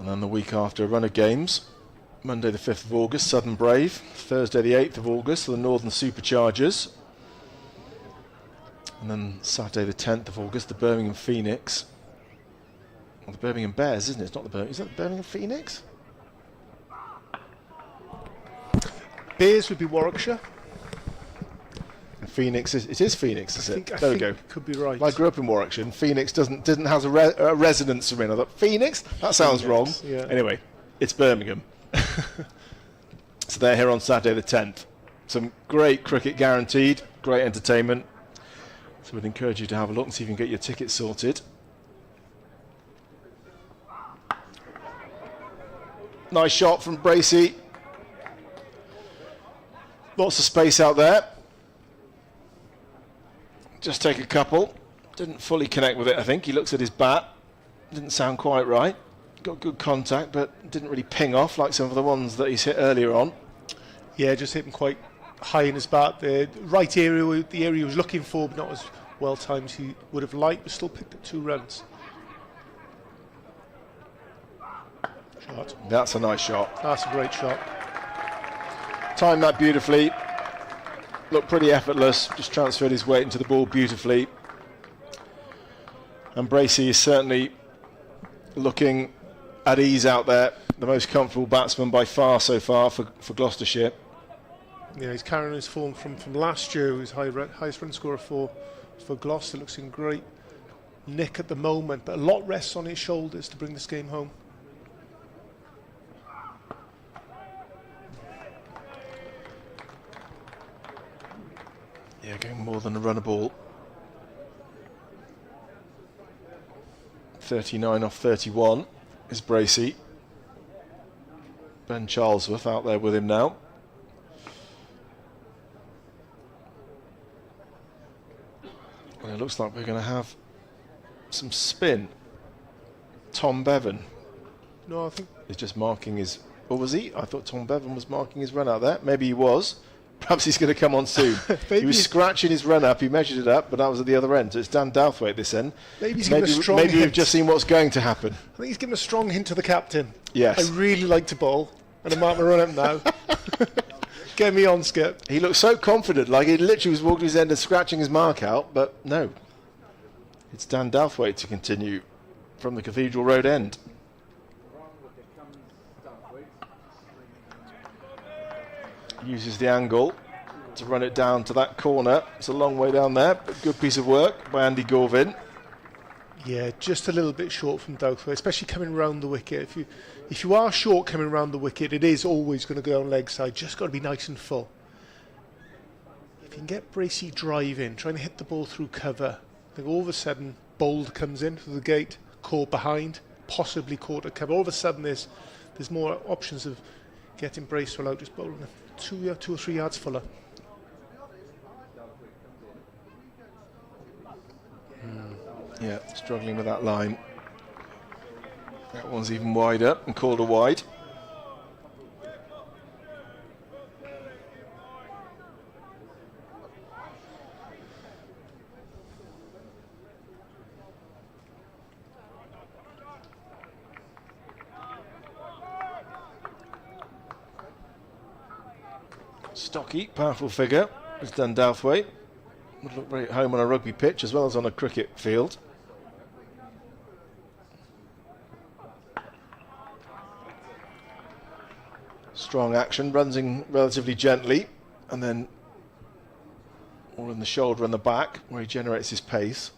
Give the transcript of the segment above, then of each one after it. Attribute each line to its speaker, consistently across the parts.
Speaker 1: And then the week after, a run of games. Monday the 5th of August, Southern Brave. Thursday the 8th of August, the Northern Superchargers. And then Saturday the 10th of August, the Birmingham Phoenix. Well, the Birmingham Bears, isn't it? It's not the Birmingham. Is that the Birmingham Phoenix?
Speaker 2: Bears would be Warwickshire.
Speaker 1: Phoenix it is Phoenix, is it? There we go.
Speaker 2: Could be right.
Speaker 1: I grew up in Warwickshire, and Phoenix didn't have a resonance for me. I thought, Phoenix? That sounds wrong.
Speaker 2: Yeah.
Speaker 1: Anyway, it's Birmingham. So they're here on Saturday the 10th. Some great cricket guaranteed, great entertainment. So we'd encourage you to have a look and see if you can get your tickets sorted. Nice shot from Bracey. Lots of space out there. Just take a couple. Didn't fully connect with it, I think. He looks at his bat. Didn't sound quite right. Got good contact, but didn't really ping off like some of the ones that he's hit earlier on.
Speaker 2: Yeah, just hit him quite high in his bat. The right area, the area he was looking for, but not as well timed as he would have liked, but still picked up 2 runs. Shot.
Speaker 1: That's a nice shot.
Speaker 2: That's a great shot.
Speaker 1: Timed that beautifully. Looked pretty effortless. Just transferred his weight into the ball beautifully. And Bracey is certainly looking at ease out there. The most comfortable batsman by far so far for Gloucestershire.
Speaker 2: Yeah, he's carrying his form from last year. His highest run scorer for Gloucester. Looks in great nick at the moment, but a lot rests on his shoulders to bring this game home.
Speaker 1: Yeah, going more than a runner ball. 39 off 31 is Bracey. Ben Charlesworth out there with him now. And it looks like we're going to have some spin. Tom Bevan.
Speaker 2: No, I think
Speaker 1: he's just marking his... Or was he? I thought Tom Bevan was marking his run out there. Maybe he was. Perhaps he's going to come on soon. He was scratching his run up. He measured it up, but that was at the other end. So it's Dan Douthwaite at this end.
Speaker 2: Maybe
Speaker 1: you've just seen what's going to happen.
Speaker 2: I think he's given a strong hint to the captain.
Speaker 1: Yes.
Speaker 2: I really like to bowl, and I mark my run up now. Get me on, Skip.
Speaker 1: He looked so confident, like he literally was walking his end and scratching his mark out, but no. It's Dan Douthwaite to continue from the Cathedral Road end. Uses the angle to run it down to that corner. It's a long way down there, but good piece of work by Andy Gorvin.
Speaker 2: Yeah, just a little bit short from Douthwaite, especially coming round the wicket. If you are short coming round the wicket, it is always going to go on leg side. Just got to be nice and full. If you can get Bracey driving, trying to hit the ball through cover, I think all of a sudden Bold comes in through the gate, caught behind, possibly caught at cover. All of a sudden there's more options of getting Bracey out, just bowling 2 or 3 yards fuller.
Speaker 1: Yeah, struggling with that line. That one's even wider and called a wide. Stocky, powerful figure, as Dan Douthwaite. Would look very at home on a rugby pitch as well as on a cricket field. Strong action, runs in relatively gently, and then all in the shoulder and the back where he generates his pace.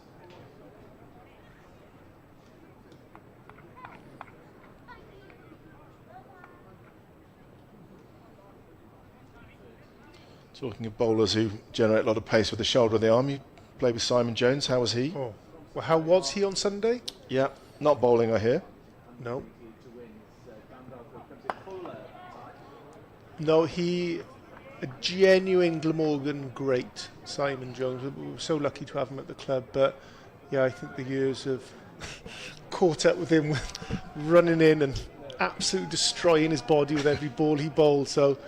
Speaker 1: Talking of bowlers who generate a lot of pace with the shoulder and the arm, you played with Simon Jones. How was he?
Speaker 2: Oh, well, how was he on Sunday?
Speaker 1: Yeah, not bowling, I hear.
Speaker 2: No. No, a genuine Glamorgan great, Simon Jones. We were so lucky to have him at the club, but yeah, I think the years have caught up with him, running in and absolutely destroying his body with every ball he bowled. So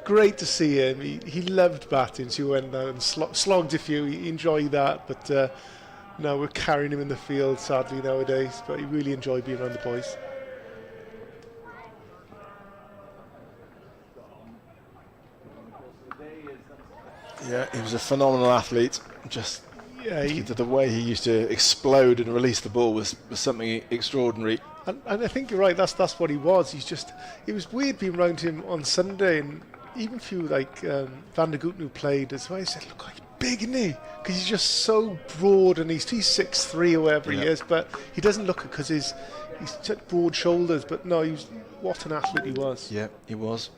Speaker 2: great to see him. He loved batting, so he went out and slogged a few. He enjoyed that, but now we're carrying him in the field, sadly, nowadays. But he really enjoyed being around the boys.
Speaker 1: Yeah, he was a phenomenal athlete. Just
Speaker 2: Yeah,
Speaker 1: the way he used to explode and release the ball was something extraordinary.
Speaker 2: and I think you're right. That's what he was. It was weird being around him on Sunday, and even few like Van der Gooten who played as well. He said, "Look, he's big, isn't he? Because he's just so broad, and he's 6'3" or whatever he is, but he doesn't look it because he's such broad shoulders. But no, what an athlete he was.
Speaker 1: Yeah, he was.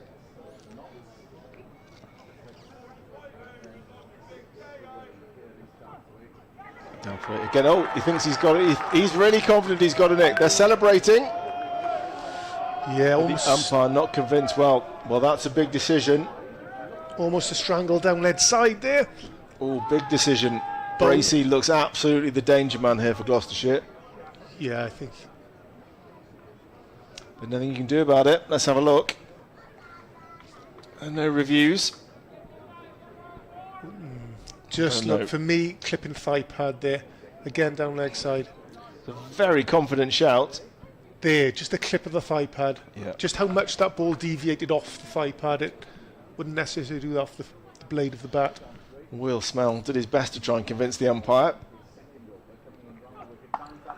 Speaker 1: Again, oh, he thinks he's got it. He's really confident he's got a nick. They're celebrating.
Speaker 2: Yeah, almost.
Speaker 1: The umpire not convinced. Well, that's a big decision.
Speaker 2: Almost a strangle down lead side there.
Speaker 1: Oh, big decision. Bracey looks absolutely the danger man here for Gloucestershire.
Speaker 2: Yeah, I think.
Speaker 1: But nothing you can do about it. Let's have a look. And no reviews.
Speaker 2: Just look, for me, clipping thigh pad there. Again, down leg side.
Speaker 1: It's a very confident shout.
Speaker 2: There, just a clip of the thigh pad.
Speaker 1: Yeah.
Speaker 2: Just how much that ball deviated off the thigh pad. It wouldn't necessarily do that off the blade of the bat.
Speaker 1: Will Smell did his best to try and convince the umpire.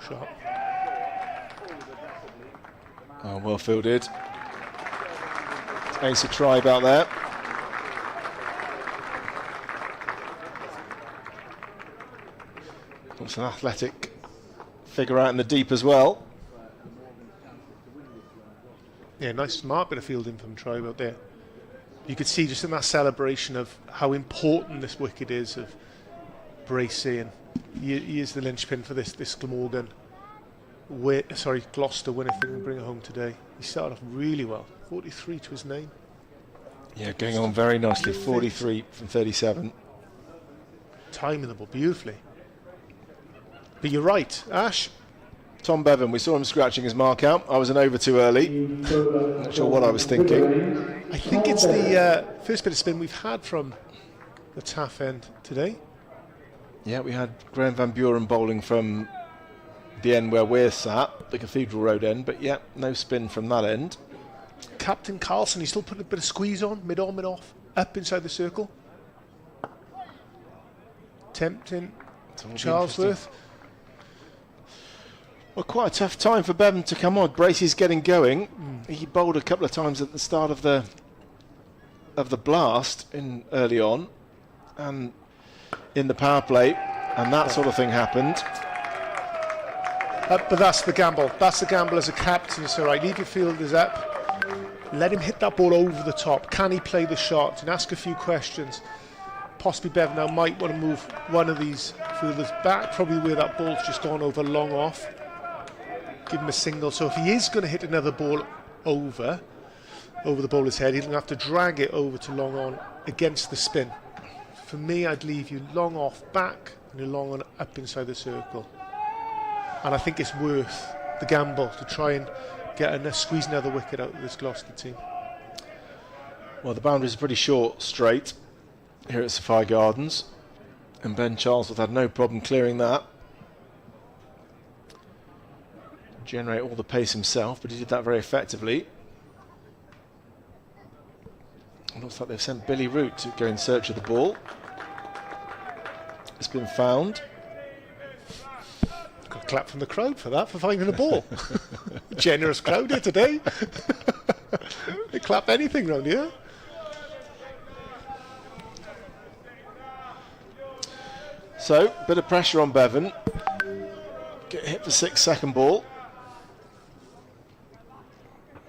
Speaker 2: Shot.
Speaker 1: Oh, well fielded. Ace a try out there. Looks an athletic figure out in the deep as well.
Speaker 2: Yeah, nice smart bit of fielding from Tribe out there. You could see just in that celebration of how important this wicket is of Bracey, and he is the linchpin for this Glamorgan. Gloucester win if they can bring it home today. He started off really well, 43 to his name.
Speaker 1: Yeah, going on very nicely, 43 from 37.
Speaker 2: Timing the ball beautifully. But you're right, Ash.
Speaker 1: Tom Bevan, we saw him scratching his mark out. I was an over too early. Not sure what I was thinking.
Speaker 2: I think it's the first bit of spin we've had from the Taff end today.
Speaker 1: Yeah, we had Graham Van Buren bowling from the end where we're sat, the Cathedral Road end, but yeah, no spin from that end.
Speaker 2: Captain Carlson, he's still putting a bit of squeeze on, mid on, mid off, up inside the circle. Tempting Charlesworth.
Speaker 1: Well, quite a tough time for Bevan to come on. Bracey's getting going. He bowled a couple of times at the start of the blast in early on, and in the power play, and that sort of thing happened.
Speaker 2: But that's the gamble. That's the gamble as a captain. So right, leave your fielders up. Let him hit that ball over the top. Can he play the shot? And ask a few questions. Possibly Bevan now might want to move one of these fielders back, probably where that ball's just gone over long off. Give him a single. So if he is going to hit another ball over the bowler's head, he'll have to drag it over to long on against the spin. For me, I'd leave you long off back and your long on up inside the circle. And I think it's worth the gamble to try and squeeze another wicket out of this Gloucester team.
Speaker 1: Well, the boundaries are pretty short, straight, here at Sapphire Gardens, and Ben Charlesworth had no problem clearing that. Generate all the pace himself, but he did that very effectively. It looks like they've sent Billy Root to go in search of the ball. It's been found.
Speaker 2: Got a clap from the crowd for that, for finding the ball. Generous crowd here today. They clap anything round here.
Speaker 1: So, bit of pressure on Bevan. Get hit for 6 second ball.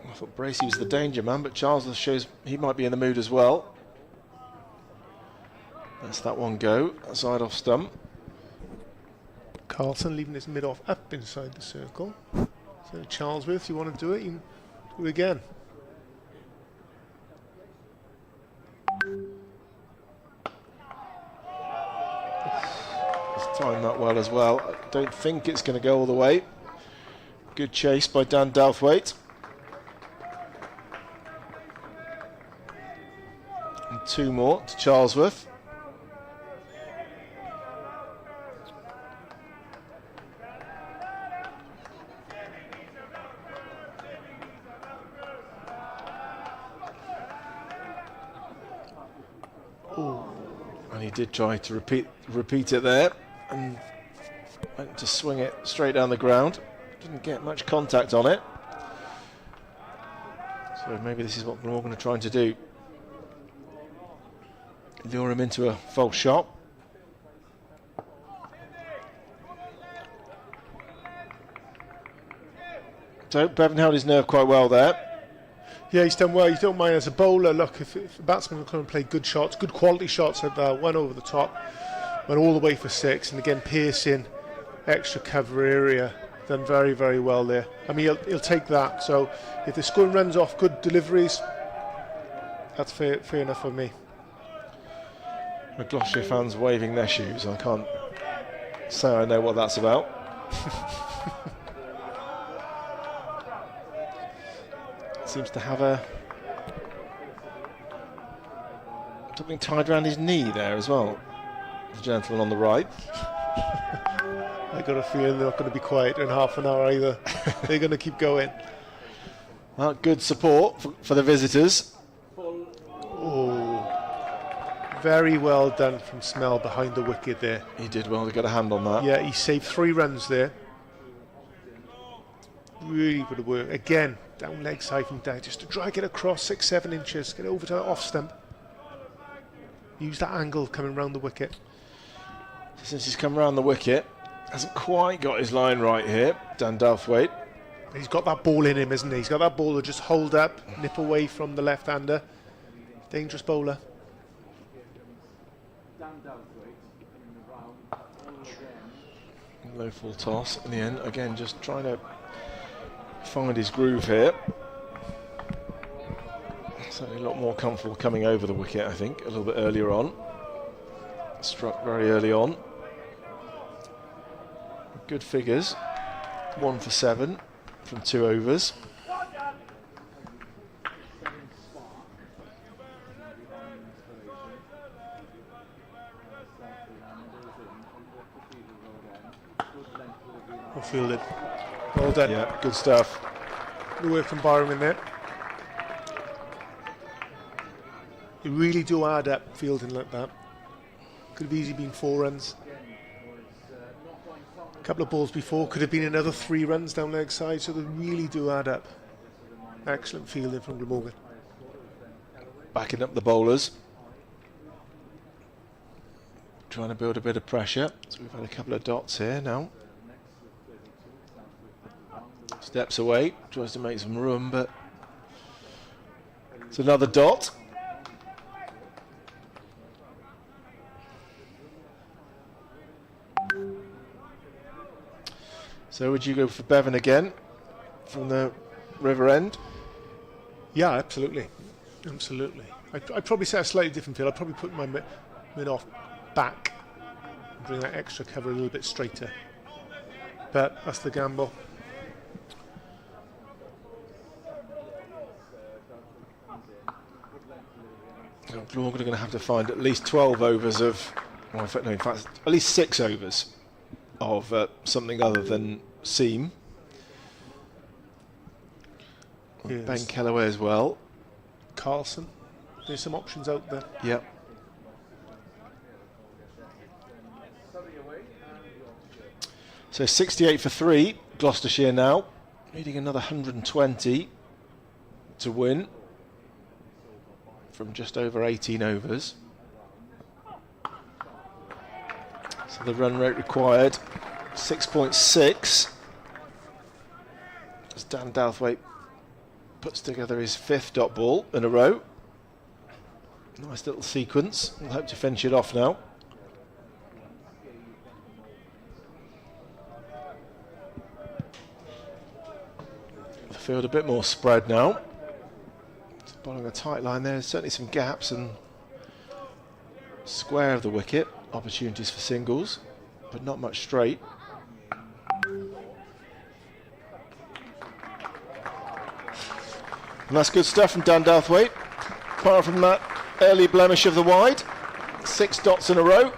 Speaker 1: I thought Bracey was the danger man, but Charles shows he might be in the mood as well. That's that one go, side off stump.
Speaker 2: Carlson leaving his mid off up inside the circle. So Charlesworth, you want to do it, you can do it again.
Speaker 1: He's timed that well as well. I don't think it's going to go all the way. Good chase by Dan Douthwaite. And 2 more to Charlesworth. And he did try to repeat it there, and went to swing it straight down the ground. Didn't get much contact on it. So maybe this is what Glamorgan are trying to do. Lure him into a false shot. So Bevan held his nerve quite well there.
Speaker 2: Yeah, he's done well. You don't mind as a bowler. Look, if a batsman can play good shots, good quality shots like that, went over the top, went all the way for 6, and again piercing extra cover area, done very, very well there. I mean, he'll take that. So if they're scoring runs off good deliveries, that's fair enough for me.
Speaker 1: The Gloucestershire fans waving their shoes. I can't say I know what that's about. Seems to have something tied around his knee there as well. The gentleman on the right.
Speaker 2: I got a feeling they're not going to be quiet in half an hour either. They're going to keep going.
Speaker 1: Well, good support for the visitors.
Speaker 2: Oh, very well done from Smell behind the wicket there.
Speaker 1: He did well to get a hand on that.
Speaker 2: Yeah, he saved 3 runs there. Really good work. Again, down leg side from down, just to drag it across 6-7 inches, get over to the off stump. Use that angle coming round the wicket.
Speaker 1: Since he's come around the wicket, hasn't quite got his line right here, Dan Douthwaite.
Speaker 2: He's got that ball in him, isn't he? He's got that ball to just hold up, nip away from the left-hander. Dangerous bowler.
Speaker 1: Low full toss in the end. Again, just trying to find his groove here. Certainly a lot more comfortable coming over the wicket, I think, a little bit earlier on. Struck very early on. Good figures. 1 for 7 from 2 overs.
Speaker 2: Well fielded. Well done.
Speaker 1: Yeah, good stuff.
Speaker 2: Good work from Byram in there. You really do add up fielding like that. Could have easily been 4 runs. A couple of balls before could have been another 3 runs down leg side, so they really do add up. Excellent fielding from Glamorgan.
Speaker 1: Backing up the bowlers. Trying to build a bit of pressure. So we've had a couple of dots here now. Steps away, tries to make some room, but it's another dot. So would you go for Bevan again from the river end?
Speaker 2: Yeah, absolutely. Absolutely. I'd probably set a slightly different field. I'd probably put my mid-off back and bring that extra cover a little bit straighter. But that's the gamble.
Speaker 1: We're going to have to find at least 12 overs of, well, in fact, at least 6 overs of something other than seam.
Speaker 2: Yes.
Speaker 1: Ben Kellaway as well.
Speaker 2: Carlson. There's some options out there.
Speaker 1: Yep. So 68 for 3, Gloucestershire now. Needing another 120 to win from just over 18 overs. So the run rate required 6.6 as Dan Douthwaite puts together his 5th dot ball in a row. Nice little sequence. We'll hope to finish it off now. The field a bit more spread now. Following a tight line there, certainly some gaps and square of the wicket, opportunities for singles, but not much straight. And that's good stuff from Dan Douthwaite. Apart from that early blemish of the wide, 6 dots in a row,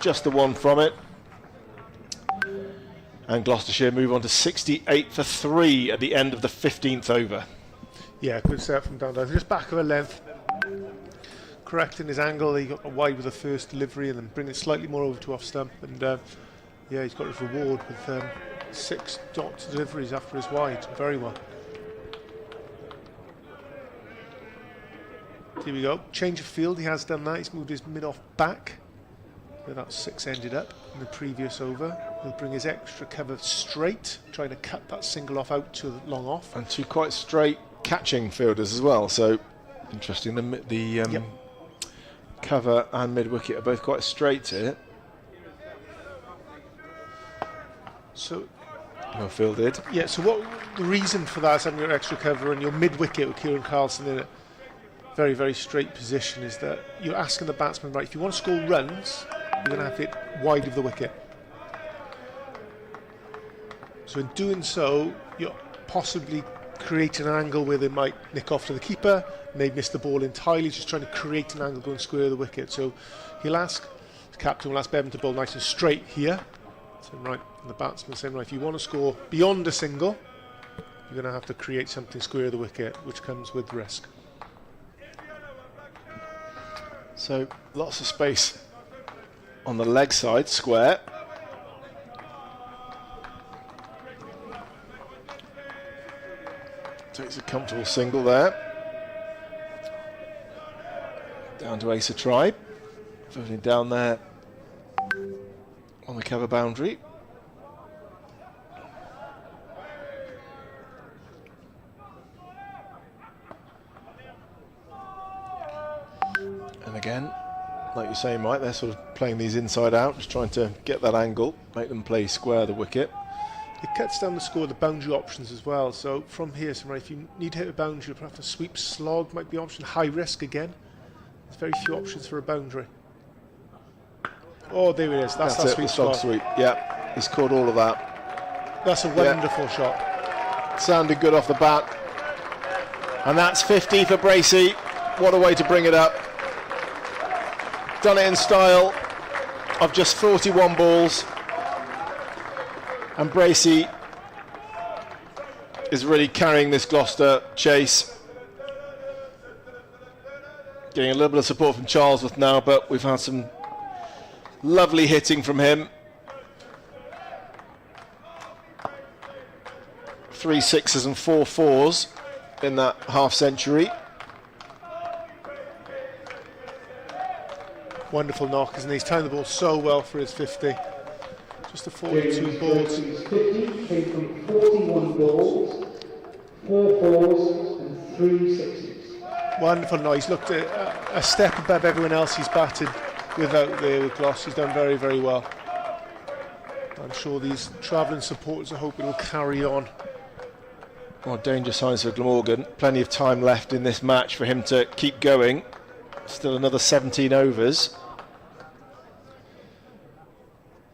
Speaker 1: just the one from it. And Gloucestershire move on to 68 for 3 at the end of the 15th over.
Speaker 2: Yeah, good set from down. Just back of a length. correcting his angle. He got wide with the first delivery and then bring it slightly more over to off stump. And yeah, he's got his reward with 6 dot deliveries after his wide. Very well. Here we go. Change of field. He has done that. He's moved his mid off back. Where that 6 ended up in the previous over. He'll bring his extra cover straight, trying to cut that single off out to the long off.
Speaker 1: And 2 quite straight catching fielders as well. So interesting. The cover and mid wicket are both quite straight here.
Speaker 2: So
Speaker 1: well fielded.
Speaker 2: yeah. So what the reason for that is having your extra cover and your mid wicket with Kieran Carlson in a very, very straight position is that you're asking the batsman, right, if you want to score runs, you're going to have to hit wide of the wicket. So in doing so, you're possibly creating an angle where they might nick off to the keeper, may miss the ball entirely, just trying to create an angle going square of the wicket. So he'll ask, the captain will ask Bevan to bowl nice and straight here. So right, and the batsman saying, right, if you want to score beyond a single, you're going to have to create something square of the wicket, which comes with risk.
Speaker 1: So lots of space on the leg side, square. Takes a comfortable single there. Down to ace a try. Voting down there on the cover boundary. And again, like you're saying, Mike, they're sort of playing these inside out, just trying to get that angle, make them play square the wicket.
Speaker 2: It cuts down the score, the boundary options as well. So from here, so right, if you need to hit a boundary, you'll have to sweep slog, might be an option. High risk again. There's very few options for a boundary. Oh, there it is. That's that
Speaker 1: it,
Speaker 2: sweep
Speaker 1: the slog
Speaker 2: slog.
Speaker 1: sweep. Yeah, he's caught all of that.
Speaker 2: That's a wonderful shot.
Speaker 1: Sounded good off the bat. And that's 50 for Bracey. What a way to bring it up. Done it in style of just 41 balls. And Bracey is really carrying this Gloucester chase. Getting a little bit of support from Charlesworth now, but we've had some lovely hitting from him. 3 6s and 4 4s in that half century.
Speaker 2: Wonderful knock, isn't he? He's timed the ball so well for his 50. Just the 42 balls.
Speaker 3: 50 came from 41 balls, 4 4s and 3 6s.
Speaker 2: Wonderful noise. Looked a step above everyone else he's batted with out there with Gloss. He's done very, very well. I'm sure these travelling supporters are hoping will carry on.
Speaker 1: Well, danger signs for Glamorgan. Plenty of time left in this match for him to keep going. Still another 17 overs.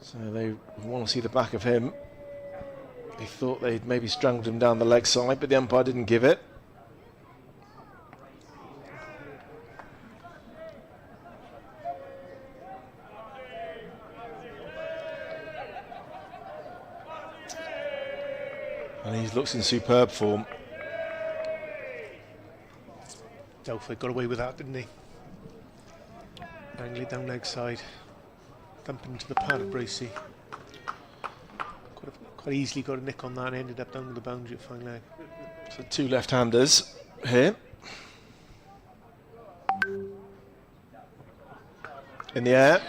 Speaker 1: So they want to see the back of him. They thought they'd maybe strangled him down the leg side, but the umpire didn't give it. And he looks in superb form.
Speaker 2: Delphi got away with that, didn't he? Angling down leg side. Dumping into the pad of Bracey. Quite easily got a nick on that and ended up down with the boundary at fine leg.
Speaker 1: So 2 left-handers here. In the air.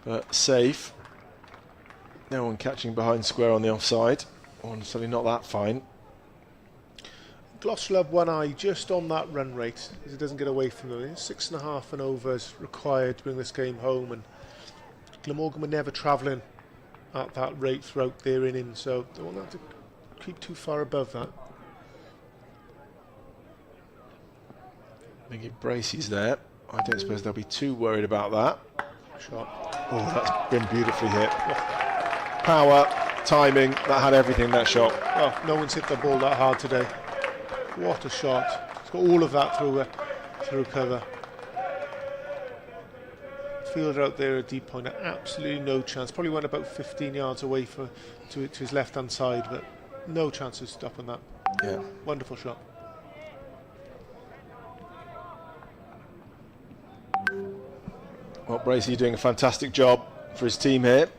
Speaker 1: But safe. No one catching behind square on the offside. Or certainly not that fine.
Speaker 2: Gloucester have one eye just on that run rate as it doesn't get away from them. 6.5 and over is required to bring this game home, and Glamorgan were never travelling at that rate throughout their innings, so they won't have to keep too far above that.
Speaker 1: I think if Bracey's there, I don't suppose they'll be too worried about that.
Speaker 2: Shot.
Speaker 1: Oh, that's been beautifully hit. Power, timing, that had everything, that shot.
Speaker 2: Oh, no one's hit the ball that hard today. What a shot. It's got all of that through cover. Fielder out there at deep point, absolutely no chance. Probably went about 15 yards away to his left-hand side, but no chance of stopping that.
Speaker 1: Yeah.
Speaker 2: Wonderful shot.
Speaker 1: Scott Bracey doing a fantastic job for his team here.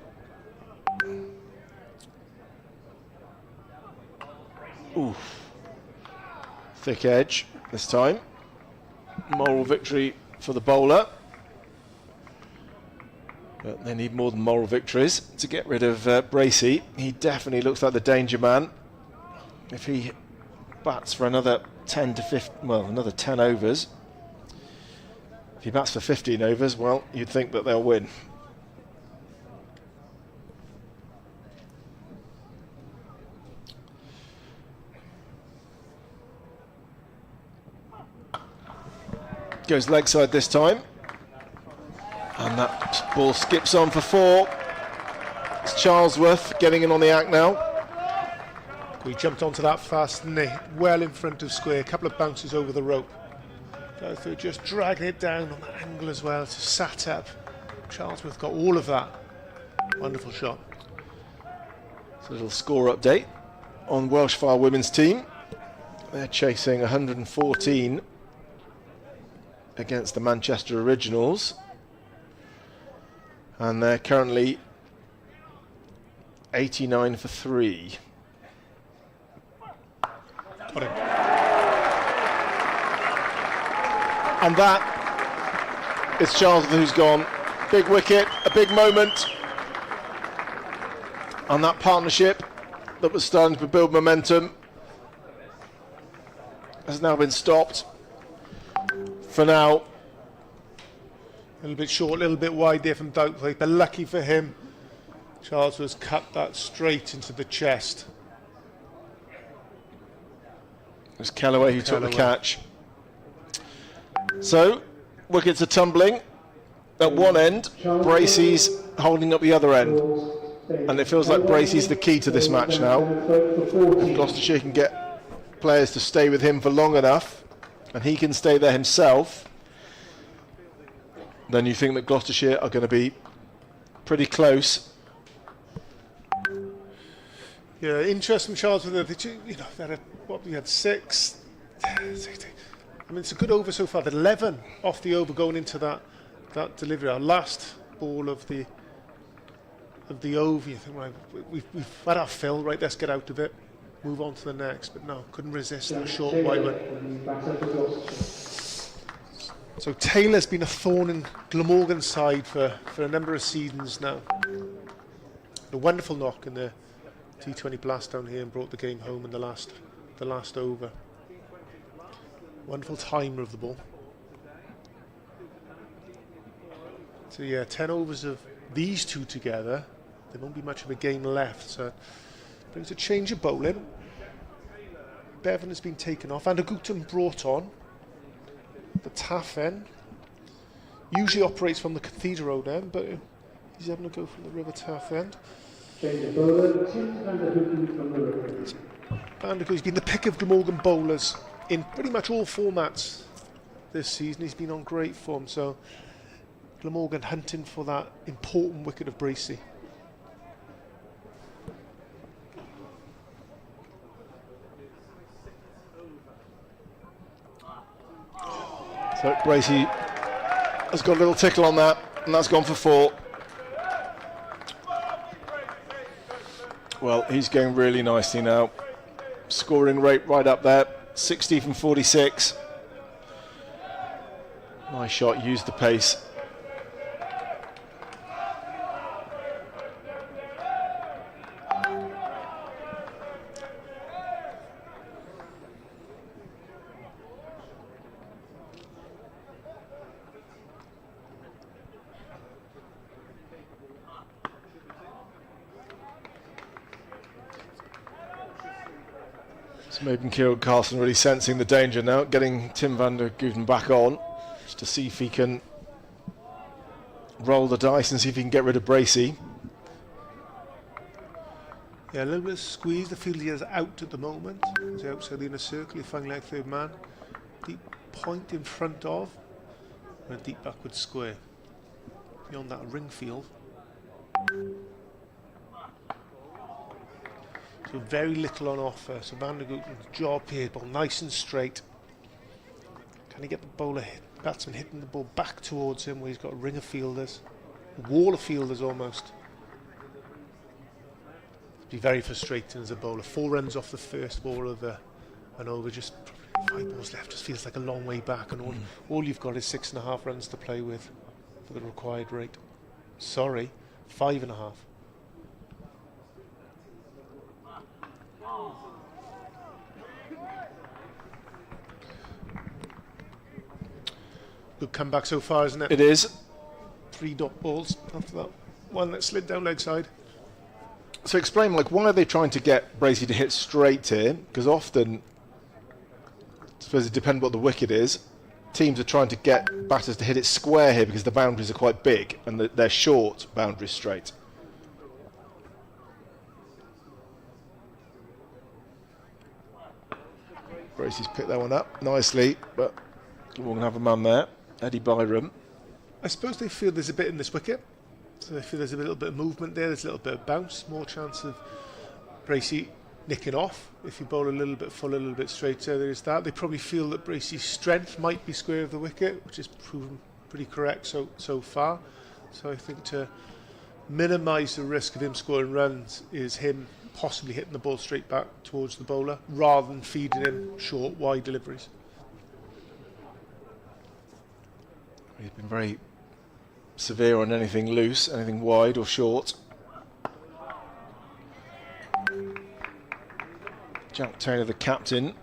Speaker 1: Oof. Thick edge this time. Moral victory for the bowler. But they need more than moral victories to get rid of Bracey. He definitely looks like the danger man. If he bats for another 10 to 15, well, another 10 overs. If he bats for 15 overs, well, you'd think that they'll win. Goes leg side this time. And that ball skips on for 4. It's Charlesworth getting in on the act now.
Speaker 2: He jumped onto that fast, didn't he? Well in front of square, a couple of bounces over the rope. They're just dragging it down on the angle as well, to sat up. Charlesworth got all of that. Wonderful shot.
Speaker 1: So a little score update on Welsh Fire women's team. They're chasing 114 against the Manchester Originals. And they're currently 89 for 3.
Speaker 2: Got him.
Speaker 1: And that is Charlesworth who's gone. Big wicket, a big moment. And that partnership that was starting to build momentum has now been stopped. For now.
Speaker 2: A little bit short, a little bit wide there from Doubtful, but lucky for him, Charlesworth's cut that straight into the chest.
Speaker 1: It was Callaway who took the catch. So, wickets are tumbling. At one end, Bracey's holding up the other end. And it feels like Bracey's the key to this match now. If Gloucestershire can get players to stay with him for long enough, and he can stay there himself, then you think that Gloucestershire are going to be pretty close.
Speaker 2: Yeah, interesting Charles with we had 6. I mean, it's a good over so far. 11 off the over going into that delivery. Our last ball of the over. You think, right, we've had our fill. Right, let's get out of it. Move on to the next. But no, couldn't resist that short wide one. So Taylor's been a thorn in Glamorgan's side for a number of seasons now. A wonderful knock in the T20 blast down here and brought the game home in the last over. Wonderful timer of the ball. So yeah, 10 overs of these two together. There won't be much of a game left, so it brings a change of bowling. Bevan has been taken off and Agutan brought on. The Taff end usually operates from the Cathedral Road end, but he's having to go from the River Taff end. He's been the pick of Glamorgan bowlers in pretty much all formats this season. He's been on great form, so Glamorgan hunting for that important wicket of Bracey.
Speaker 1: So Bracey has got a little tickle on that, and that's gone for 4. Well, he's going really nicely now. Scoring rate right up there, 60 from 46. Nice shot, used the pace. Maybe Carlson really sensing the danger now, getting Tim van der Gooten back on, just to see if he can roll the dice and see if he can get rid of Bracey.
Speaker 2: Yeah, a little bit of squeeze. The field is out at the moment. He's outside the inner circle. He's finding like third man. Deep point in front of, and a deep backward square. Beyond that ring field. So very little on offer. So Van der Gooten's job here, ball nice and straight. Can he get the bowler batsman hitting the ball back towards him where he's got a ring of fielders, a wall of fielders almost. It'd be very frustrating as a bowler. 4 runs off the first ball of an over, just 5 balls left, just feels like a long way back, and all you've got is 6.5 runs to play with for the required rate. Sorry, 5.5. Good comeback so far, isn't it?
Speaker 1: It is.
Speaker 2: 3 dot balls after that one that slid down leg side.
Speaker 1: So explain, like, why are they trying to get Bracey to hit straight here? Because often, I suppose it depends what the wicket is, teams are trying to get batters to hit it square here because the boundaries are quite big and they're short boundaries straight. Bracey's picked that one up nicely, but we're going to have a man there. Eddie Byram.
Speaker 2: I suppose they feel there's a bit in this wicket, so they feel there's a little bit of movement there, there's a little bit of bounce, more chance of Bracey nicking off if you bowl a little bit full, a little bit straighter. There is that. They probably feel that Bracey's strength might be square of the wicket, which is proven pretty correct so far. So I think to minimise the risk of him scoring runs is him possibly hitting the ball straight back towards the bowler rather than feeding him short, wide deliveries.
Speaker 1: He's been very severe on anything loose, anything wide or short. Jack Taylor, the captain,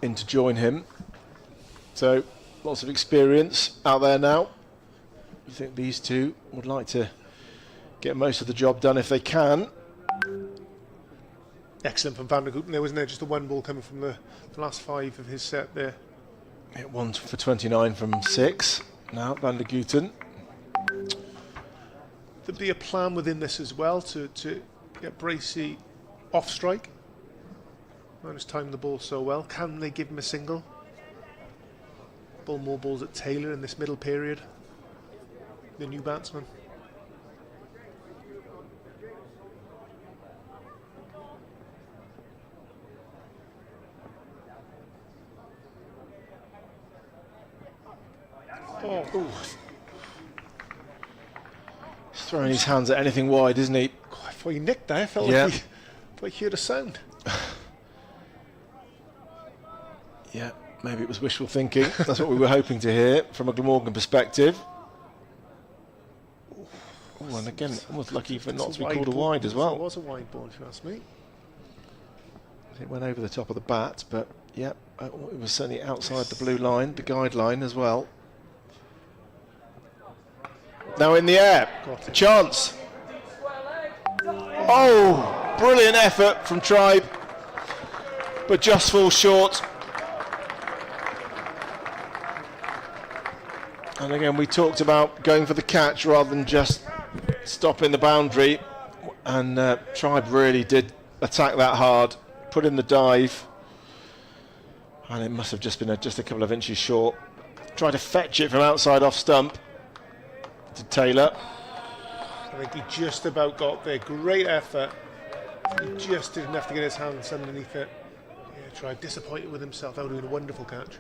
Speaker 1: in to join him. So lots of experience out there now. I think these two would like to get most of the job done if they can.
Speaker 2: Excellent from Van der Gooten there, wasn't there? Just the one ball coming from the last 5 of his set there.
Speaker 1: Hit 1 for 29 from 6. Now Van der Gooten.
Speaker 2: There'd be a plan within this as well to get Bracey off strike. Managed to time the ball so well. Can they give him a single? Bowl more balls at Taylor in this middle period. The new batsman. Oh.
Speaker 1: Ooh. He's throwing his hands at anything wide, isn't he?
Speaker 2: God, I thought he nicked there. I felt like he heard a sound.
Speaker 1: Yeah, maybe it was wishful thinking. That's what we were hoping to hear from a Glamorgan perspective. Oh, and again, almost lucky for not to be called a wide as well.
Speaker 2: It was a wide ball, if you ask me.
Speaker 1: It went over the top of the bat, but yeah, it was certainly outside the blue line, the guideline as well. Now in the air, a chance. Oh, brilliant effort from Tribe, but just falls short. And again, we talked about going for the catch rather than just stopping the boundary, and Tribe really did attack that hard, put in the dive, and it must have just been just a couple of inches short. Tried to fetch it from outside off stump to Taylor.
Speaker 2: I think he just about got there. Great effort. He just didn't have to get his hands underneath it. Yeah, Tribe disappointed with himself. That would have been a wonderful catch.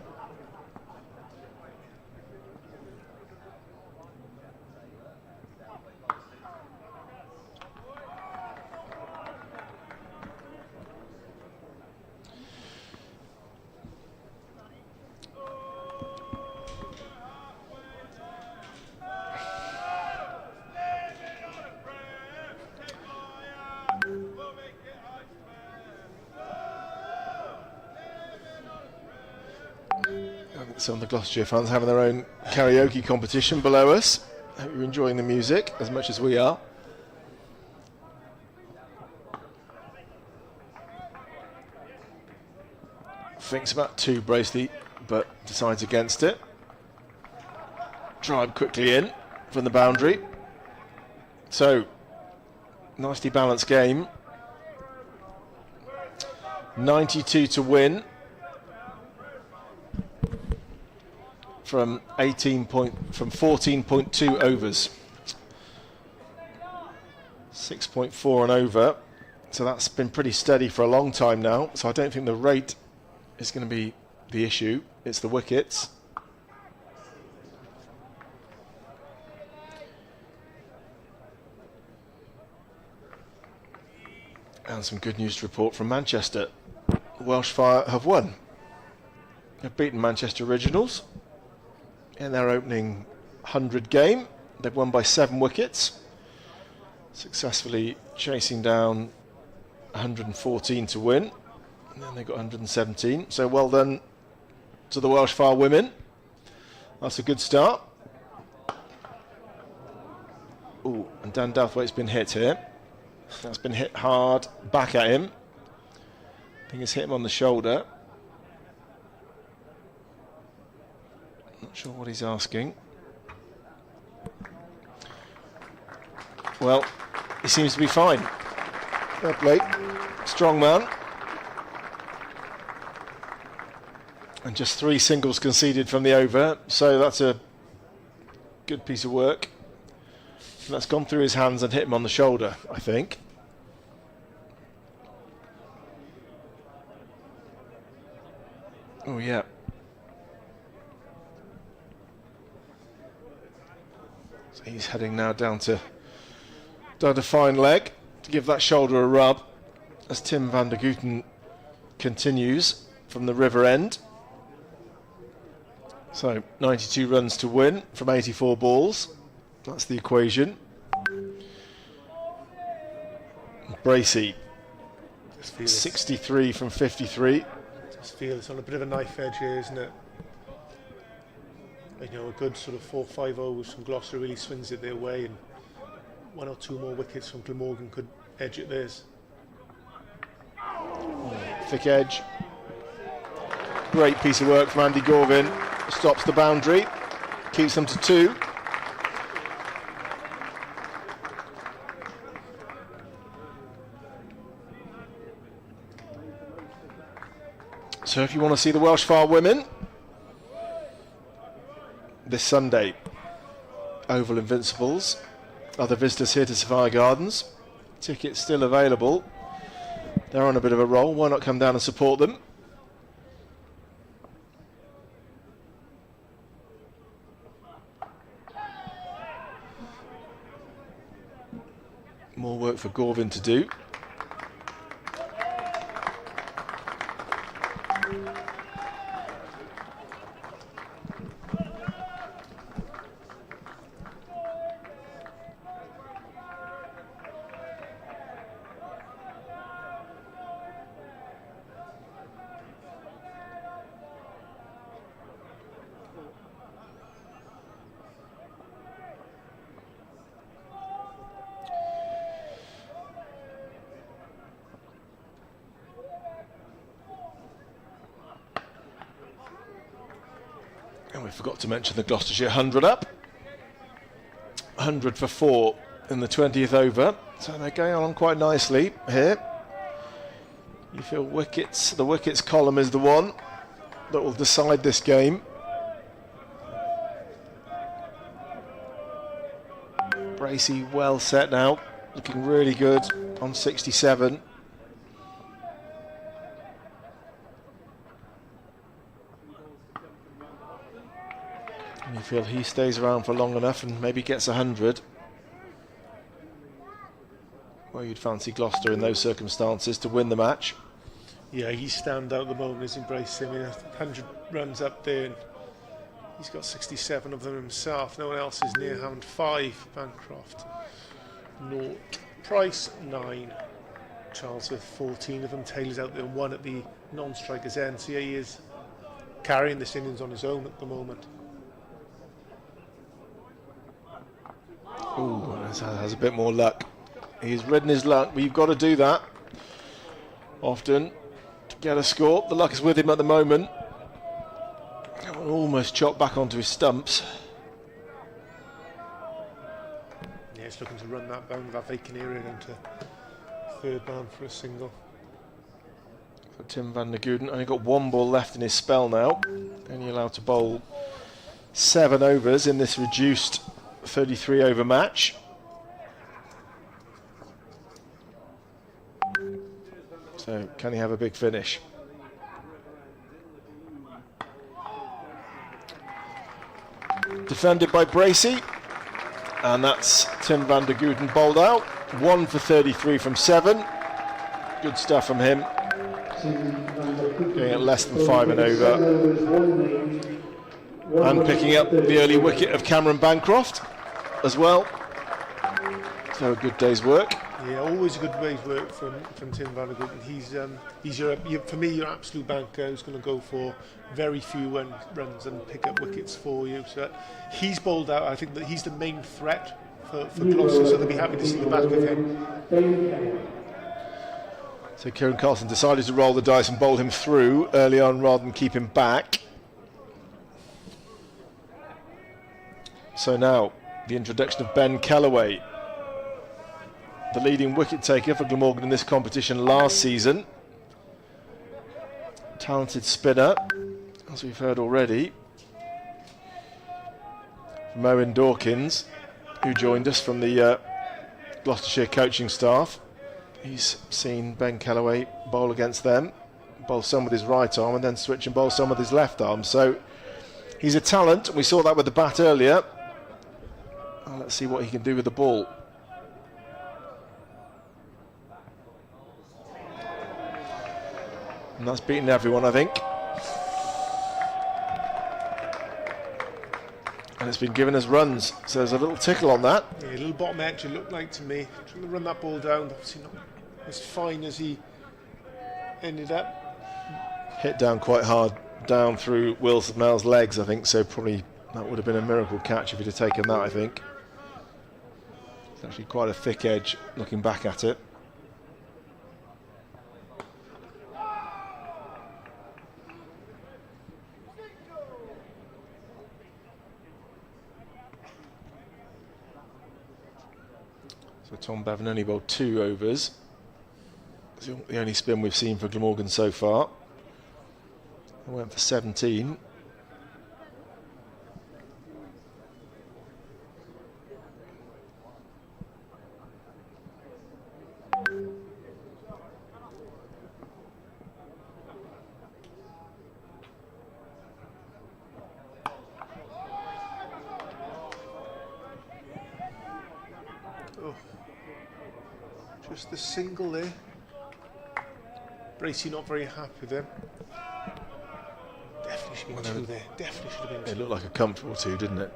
Speaker 1: Some of the Gloucestershire fans having their own karaoke competition below us. Hope you're enjoying the music as much as we are. Thinks about 2 Bracey, but decides against it. Tribe quickly in from the boundary. So, nicely balanced game. 92 to win. From 14.2 overs, 6.4 and over, so that's been pretty steady for a long time now. So I don't think the rate is going to be the issue. it's the wickets. And some good news to report from Manchester. Welsh Fire have won. They've beaten Manchester Originals in their opening 100 game. They've won by 7 wickets, successfully chasing down 114 to win. And then they got 117. So well done to the Welsh Fire women. That's a good start. Oh, and Dan Douthwaite's been hit here. That's been hit hard back at him. I think it's hit him on the shoulder. Not sure what he's asking. Well, he seems to be fine. Fair play. Strong man. And just 3 singles conceded from the over, so that's a good piece of work. And that's gone through his hands and hit him on the shoulder, I think. Oh, yeah. So he's heading now down to fine leg to give that shoulder a rub as Tim van der Gooten continues from the river end. So 92 runs to win from 84 balls. That's the equation. Bracey, 63 from 53.
Speaker 2: Just feel it's on a bit of a knife edge here, isn't it? You know, a good sort of 4-5 overs from Gloucester really swings it their way, and 1 or 2 more wickets from Glamorgan could edge it theirs.
Speaker 1: Thick edge. Great piece of work from Andy Gorvin. Stops the boundary, keeps them to 2. So if you want to see the Welsh Fire women this Sunday, Oval Invincibles, other visitors here to Sophia Gardens, tickets still available. They're on a bit of a roll, why not come down and support them? More work for Gorvin to do. And we forgot to mention the Gloucestershire 100 up. 100 for 4 in the 20th over. So they're going on quite nicely here. You feel wickets, the wickets column is the one that will decide this game. Bracey well set now, looking really good on 67. And you feel he stays around for long enough and maybe gets 100. Well, you'd fancy Gloucester in those circumstances to win the match.
Speaker 2: Yeah, he's stand out at the moment, isn't he, Brace? I mean, 100 runs up there, and he's got 67 of them himself. No one else is near hand. 5, Bancroft. 0. Price, 9. Charles with 14 of them. Taylor's out there, 1 at the non-striker's end. So yeah, he is carrying this innings on his own at the moment.
Speaker 1: Ooh, has a bit more luck. He's ridden his luck, but you've got to do that often to get a score. The luck is with him at the moment. Almost chopped back onto his stumps.
Speaker 2: Yeah, he's looking to run that down that vacant area into third man for a single.
Speaker 1: For Tim van der Gooten, only got 1 ball left in his spell now. Only allowed to bowl 7 overs in this reduced 33 over match. So can he have a big finish? defended by Bracey, and that's Tim van der Gooten bowled out. 1 for 33 from 7. Good stuff from him. Getting at less than 5 and over. And picking up the early wicket of Cameron Bancroft as well. So a good day's work.
Speaker 2: Yeah, always a good day's work from Tim van der Gooten. He's for me your absolute banker who's going to go for very few runs and pick up wickets for you. So he's bowled out. I think that he's the main threat for Gloucester, so they'll be happy to see the back of him.
Speaker 1: So Kieran Carlson decided to roll the dice and bowl him through early on rather than keep him back. So now the introduction of Ben Kellaway, the leading wicket taker for Glamorgan in this competition last season. Talented spinner, as we've heard already, from Owen Dawkins, who joined us from the Gloucestershire coaching staff. He's seen Ben Kellaway bowl against them, bowl some with his right arm and then switch and bowl some with his left arm. So he's a talent, and we saw that with the bat earlier. Let's see what he can do with the ball. And that's beaten everyone, I think. And it's been given us runs, so there's a little tickle on that.
Speaker 2: Yeah, a little bottom edge, it looked like to me. Trying to run that ball down, obviously not as fine as he ended up.
Speaker 1: Hit down quite hard, down through Will Smell's legs, I think, so probably that would have been a miracle catch if he'd have taken that, I think. It's actually quite a thick edge, looking back at it. So Tom Bevan only bowled 2 overs. It's the only spin we've seen for Glamorgan so far. They went for 17.
Speaker 2: Just the single there. Bracey not very happy with him. Definitely should have been 2 there. Definitely should have been 2.
Speaker 1: It looked like a comfortable 2, didn't it?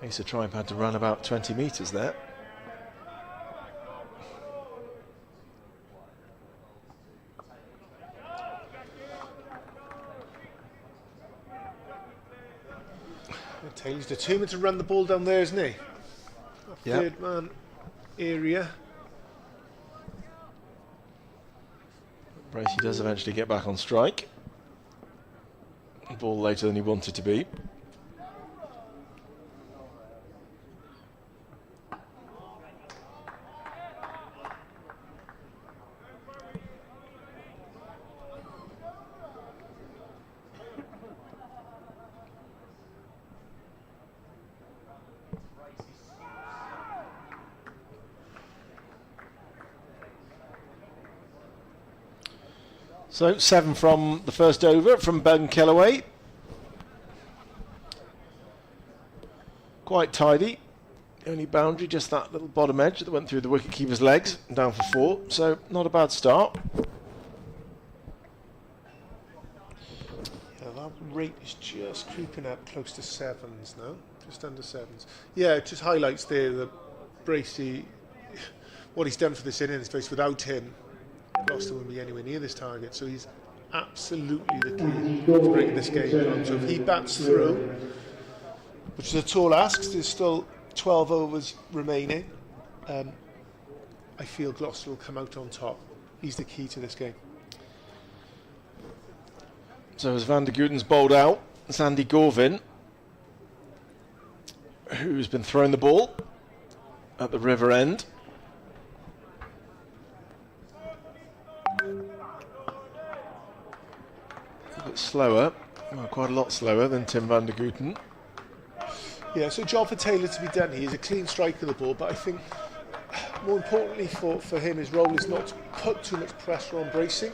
Speaker 1: Ace of Triumph had to run about 20 metres there.
Speaker 2: Taylor's determined to run the ball down there, isn't he?
Speaker 1: Yep.
Speaker 2: Third man area.
Speaker 1: Bracey does eventually get back on strike. Ball later than he wanted to be. So 7 from the first over from Ben Kellaway. Quite tidy. Only boundary, just that little bottom edge that went through the wicketkeeper's legs, down for 4. So not a bad start.
Speaker 2: Yeah, that rate is just creeping up close to 7s now. Just under 7s. Yeah, it just highlights there that Bracey, what he's done for this innings, based without him, Gloucester won't be anywhere near this target, so he's absolutely the key to breaking this game down. So if he bats through, which is a tall ask, there's still 12 overs remaining, I feel Gloucester will come out on top. He's the key to this game.
Speaker 1: So as Van der Gooten's bowled out, it's Andy Gorvin, who's been throwing the ball at the river end. A bit slower, well, quite a lot slower than Tim van der Gooten.
Speaker 2: Yeah, so job for Taylor to be done. He is a clean strike of the ball, but I think more importantly for him, his role is not to put too much pressure on Bracey.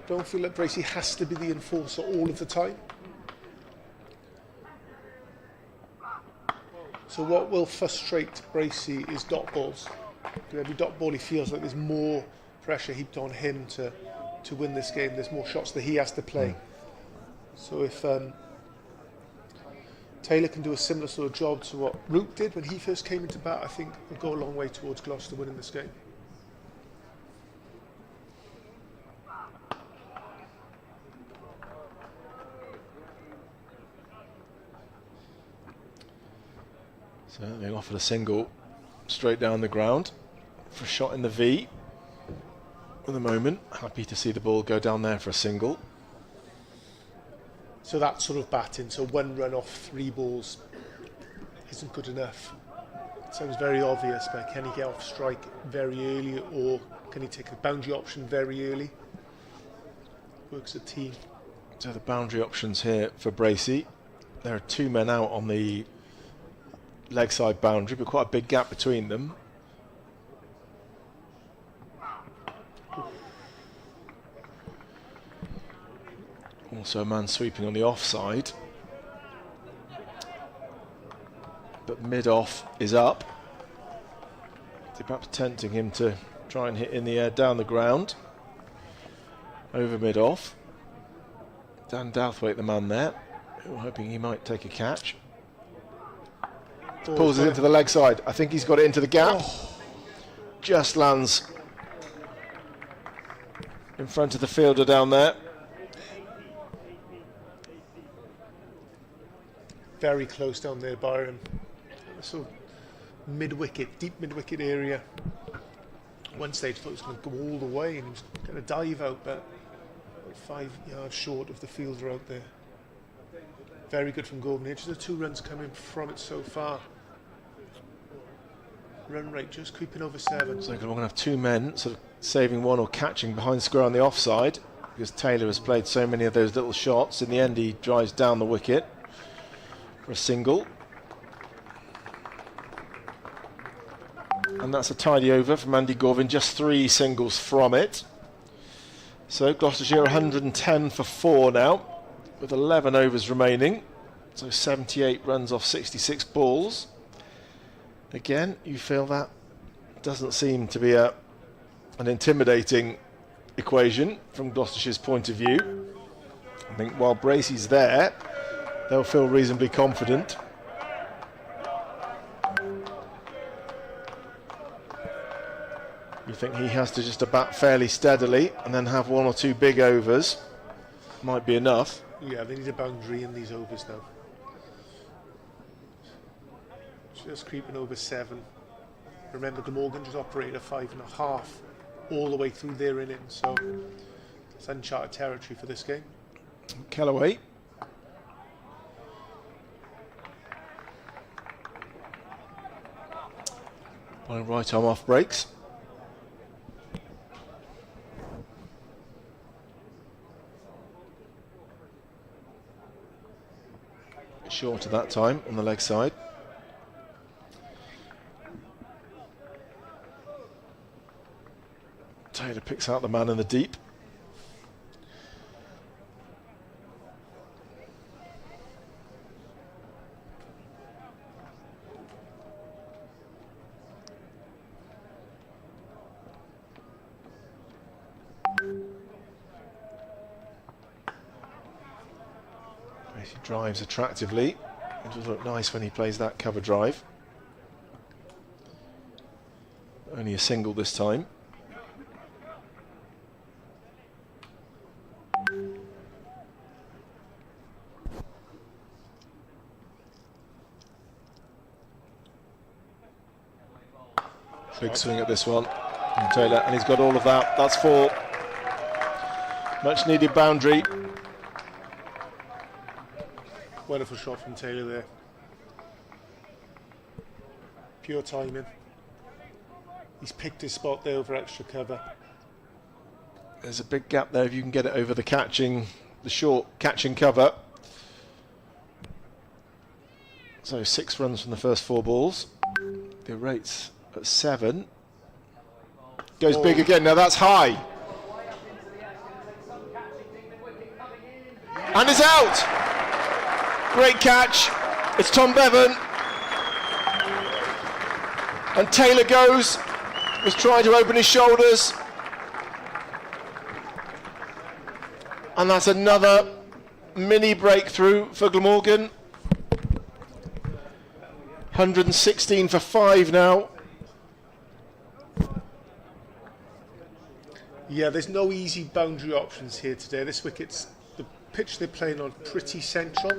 Speaker 2: Don't feel that Bracey has to be the enforcer all of the time. So what will frustrate Bracey is dot balls. Every dot ball he feels like there's more pressure heaped on him to win this game. There's more shots that he has to play. So if Taylor can do a similar sort of job to what Root did when he first came into bat, I think he'll go a long way towards Gloucester winning this game.
Speaker 1: So they offered a single straight down the ground for a shot in the V. At the moment, happy to see the ball go down there for a single.
Speaker 2: So that sort of batting, so 1 run off 3 balls isn't good enough. It sounds very obvious, but can he get off strike very early, or can he take a boundary option very early? Works a team.
Speaker 1: So the boundary options here for Bracey. There are 2 men out on the leg side boundary, but quite a big gap between them. Also a man sweeping on the offside. But mid-off is up. So perhaps tempting him to try and hit in the air down the ground. Over mid-off. Dan Douthwaite, the man there. Hoping he might take a catch. Pulls it into the leg side. I think he's got it into the gap. Just lands in front of the fielder down there.
Speaker 2: Very close down there, Byron. So mid-wicket, deep mid-wicket area. One stage thought it was going to go all the way and he was going to dive out, but 5 yards short of the fielder out there. Very good from Gordon. Just the 2 runs coming from it so far. Run rate just creeping over 7.
Speaker 1: So we're going to have 2 men sort of saving one or catching behind square on the offside, because Taylor has played so many of those little shots. In the end, he drives down the wicket for a single. And that's a tidy over from Andy Gorvin, just 3 singles from it. So Gloucestershire 110 for 4 now, with 11 overs remaining. So 78 runs off 66 balls. Again, you feel that doesn't seem to be an intimidating equation from Gloucestershire's point of view. I think while Bracey's there, they'll feel reasonably confident. You think he has to just bat fairly steadily and then have 1 or 2 big overs. Might be enough.
Speaker 2: Yeah, they need a boundary in these overs now. Just creeping over 7. Remember, Glamorgan just operated a 5.5 all the way through their innings, so it's uncharted territory for this game.
Speaker 1: Kellaway. Right arm off breaks. Short at that time on the leg side. Taylor picks out the man in the deep. He drives attractively. It does look nice when he plays that cover drive. Only a single this time. Big swing at this one from Taylor, and he's got all of that. That's 4. Much needed boundary.
Speaker 2: Wonderful shot from Taylor there. Pure timing. He's picked his spot there over extra cover.
Speaker 1: There's a big gap there if you can get it over the short catching cover. So 6 runs from the first 4 balls. The rate's at 7. Goes big again. Now that's high. And it's out. Great catch. It's Tom Bevan. And Taylor goes, was trying to open his shoulders. And that's another mini breakthrough for Glamorgan. 116 for 5 now.
Speaker 2: Yeah, there's no easy boundary options here today. This wicket's, the pitch they're playing on, pretty central.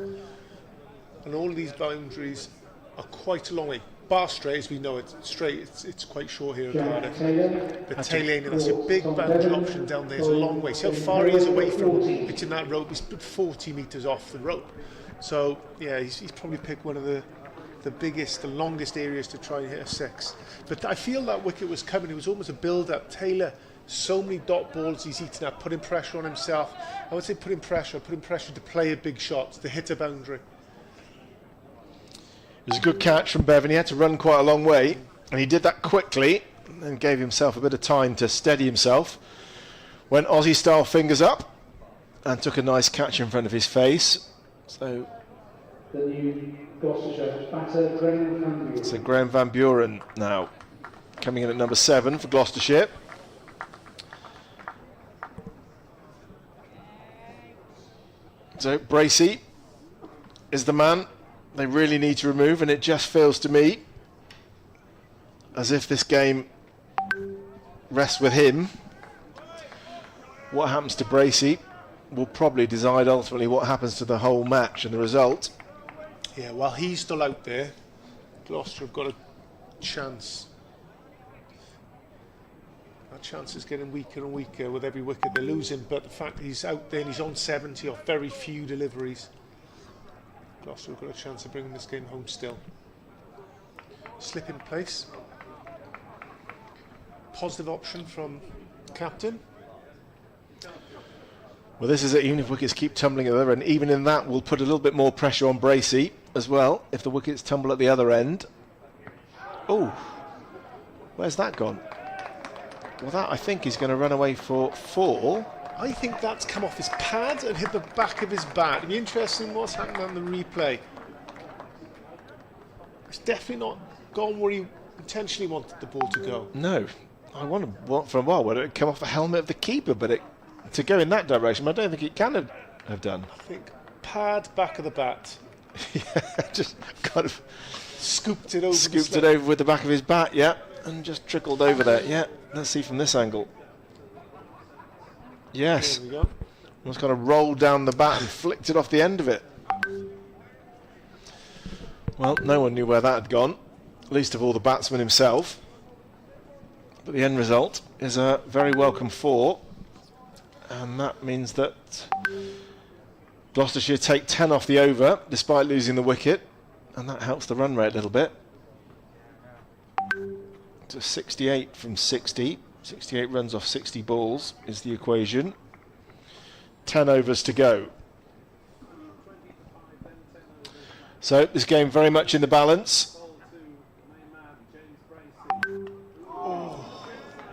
Speaker 2: And all of these boundaries are quite a long way. Bar straight, as we know it, straight, it's quite short here in Cardiff. The tail lane, that's a big boundary option down there. It's a long way. See how far he is away from hitting that rope? He's 40 metres off the rope. So, yeah, he's probably picked one of the biggest, the longest areas to try and hit a 6. But I feel that wicket was coming. It was almost a build-up. Taylor, so many dot balls he's eaten up, putting pressure on himself. I would say putting pressure to play a big shot, to hit a boundary.
Speaker 1: It was a good catch from Bevan. He had to run quite a long way, and he did that quickly and gave himself a bit of time to steady himself. Went Aussie style fingers up and took a nice catch in front of his face. So
Speaker 3: The new Gloucestershire batter, Graham Van Buren.
Speaker 1: so Graham Van Buren now coming in at number 7 for Gloucestershire. So Bracey is the man they really need to remove, and it just feels to me as if this game rests with him. What happens to Bracey will probably decide ultimately what happens to the whole match and the result.
Speaker 2: Yeah, while he's still out there, Gloucester have got a chance. That chance is getting weaker and weaker with every wicket they're losing, but the fact that he's out there and he's on 70 off very few deliveries, Gloucester have got a chance of bringing this game home still. Slip in place. Positive option from captain.
Speaker 1: Well, this is it. Even if wickets keep tumbling at the other end, even in that, we'll put a little bit more pressure on Bracey as well if the wickets tumble at the other end. Oh, where's that gone? Well, that I think is going to run away for 4.
Speaker 2: I think that's come off his pad and hit the back of his bat. It'd be interesting what's happened on the replay. It's definitely not gone where he intentionally wanted the ball to go.
Speaker 1: No, I wondered for a while whether it come off the helmet of the keeper, but to go in that direction, I don't think it can have done.
Speaker 2: I think pad, back of the bat.
Speaker 1: Yeah, just kind of
Speaker 2: Scooped it over.
Speaker 1: scooped it over with the back of his bat, yeah, and just trickled over there. Yeah, let's see from this angle. Yes,
Speaker 2: There we go.
Speaker 1: almost kind of rolled down the bat and flicked it off the end of it. Well, no one knew where that had gone, least of all the batsman himself. But the end result is a very welcome 4, and that means that Gloucestershire take 10 off the over despite losing the wicket, and that helps the run rate a little bit. To 68 from 60. 68 runs off 60 balls is the equation. 10 overs to go. So this game very much in the balance.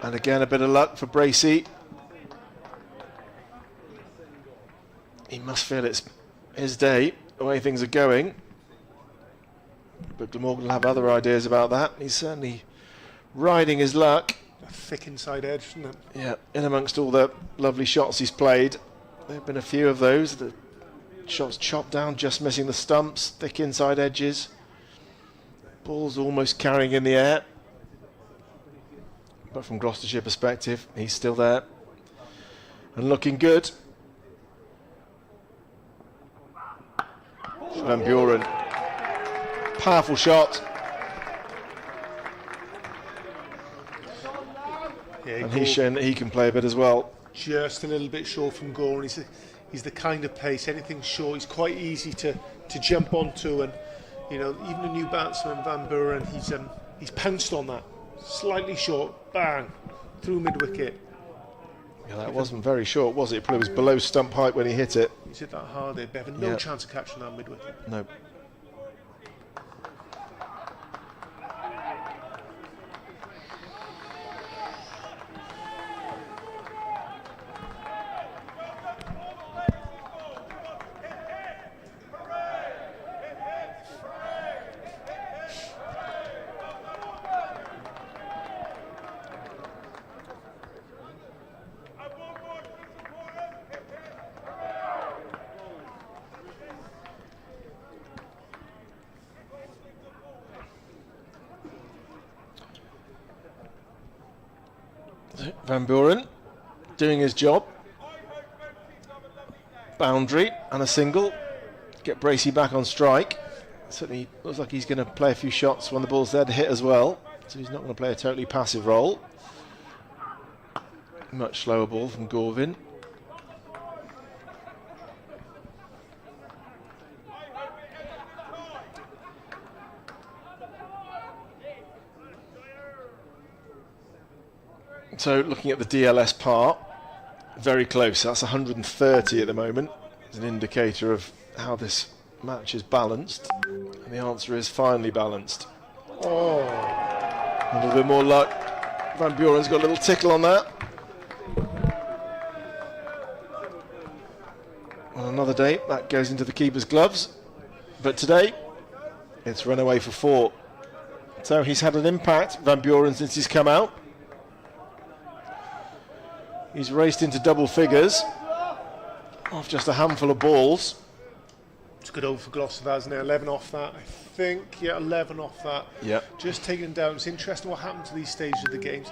Speaker 1: And again a bit of luck for Bracey. He must feel it's his day, the way things are going. But Glamorgan will have other ideas about that. He's certainly riding his luck.
Speaker 2: A thick inside edge, isn't it?
Speaker 1: Yeah, in amongst all the lovely shots he's played. There have been a few of those. The shots chopped down, just missing the stumps, thick inside edges. Balls almost carrying in the air. But from Gloucestershire perspective, he's still there and looking good. Van Buren, powerful shot.
Speaker 2: Yeah,
Speaker 1: And he's shown that he can play a bit as well.
Speaker 2: just a little bit short from goal. And he's the kind of pace, anything short, he's quite easy to jump onto. And you know, even a new batsman, Van Buren, he's pounced on that. Slightly short, bang, through mid wicket.
Speaker 1: Yeah, that wasn't very short, was it? It probably was below stump height when he hit it.
Speaker 2: He's hit that hard there, Bevan. No
Speaker 1: Yeah.
Speaker 2: chance of catching that mid wicket.
Speaker 1: No. Van Buren doing his job. Boundary and a single. Get Bracey back on strike. Certainly looks like he's going to play a few shots when the ball's there to hit as well. So he's not going to play a totally passive role. Much slower ball from Gorvin. So looking at the DLS par, very close. That's 130 at the moment. It's an indicator of how this match is balanced. And the answer is finely balanced.
Speaker 2: Oh.
Speaker 1: A little bit more luck. Van Buren's got a little tickle on that. On another day, that goes into the keeper's gloves. But today, it's run away for 4. So he's had an impact, Van Buren, since he's come out. He's raced into double figures off just a handful of balls.
Speaker 2: It's a good over for Gloucester, isn't it? 11 off that, I think. Yeah, 11 off that.
Speaker 1: Yeah.
Speaker 2: Just taking it down. It's interesting what happened to these stages of the games.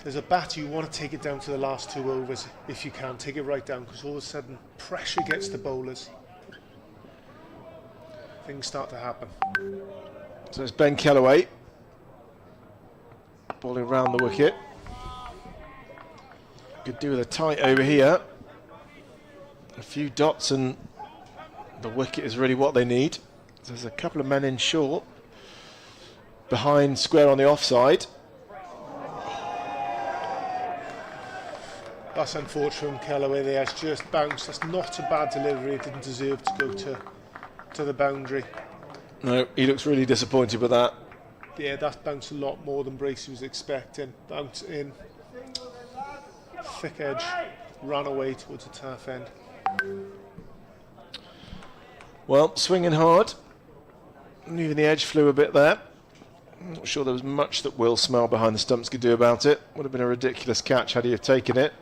Speaker 2: There's a batter, you want to take it down to the last 2 overs if you can. Take it right down, because all of a sudden pressure gets the bowlers. Things start to happen.
Speaker 1: So it's Ben Kellaway bowling round the wicket. Could do with a tight over here. A few dots and the wicket is really what they need. There's a couple of men in short. Behind square on the offside.
Speaker 2: That's unfortunate from Kellaway there. It's just bounced. That's not a bad delivery. It didn't deserve to go to the boundary.
Speaker 1: No, he looks really disappointed with that.
Speaker 2: Yeah, that bounced a lot more than Bracey was expecting. Bounce in. Thick edge. Ran away towards the turf end.
Speaker 1: Well, swinging hard. Even the edge flew a bit there. I'm not sure there was much that Will Smell behind the stumps could do about it. Would have been a ridiculous catch had he have taken it.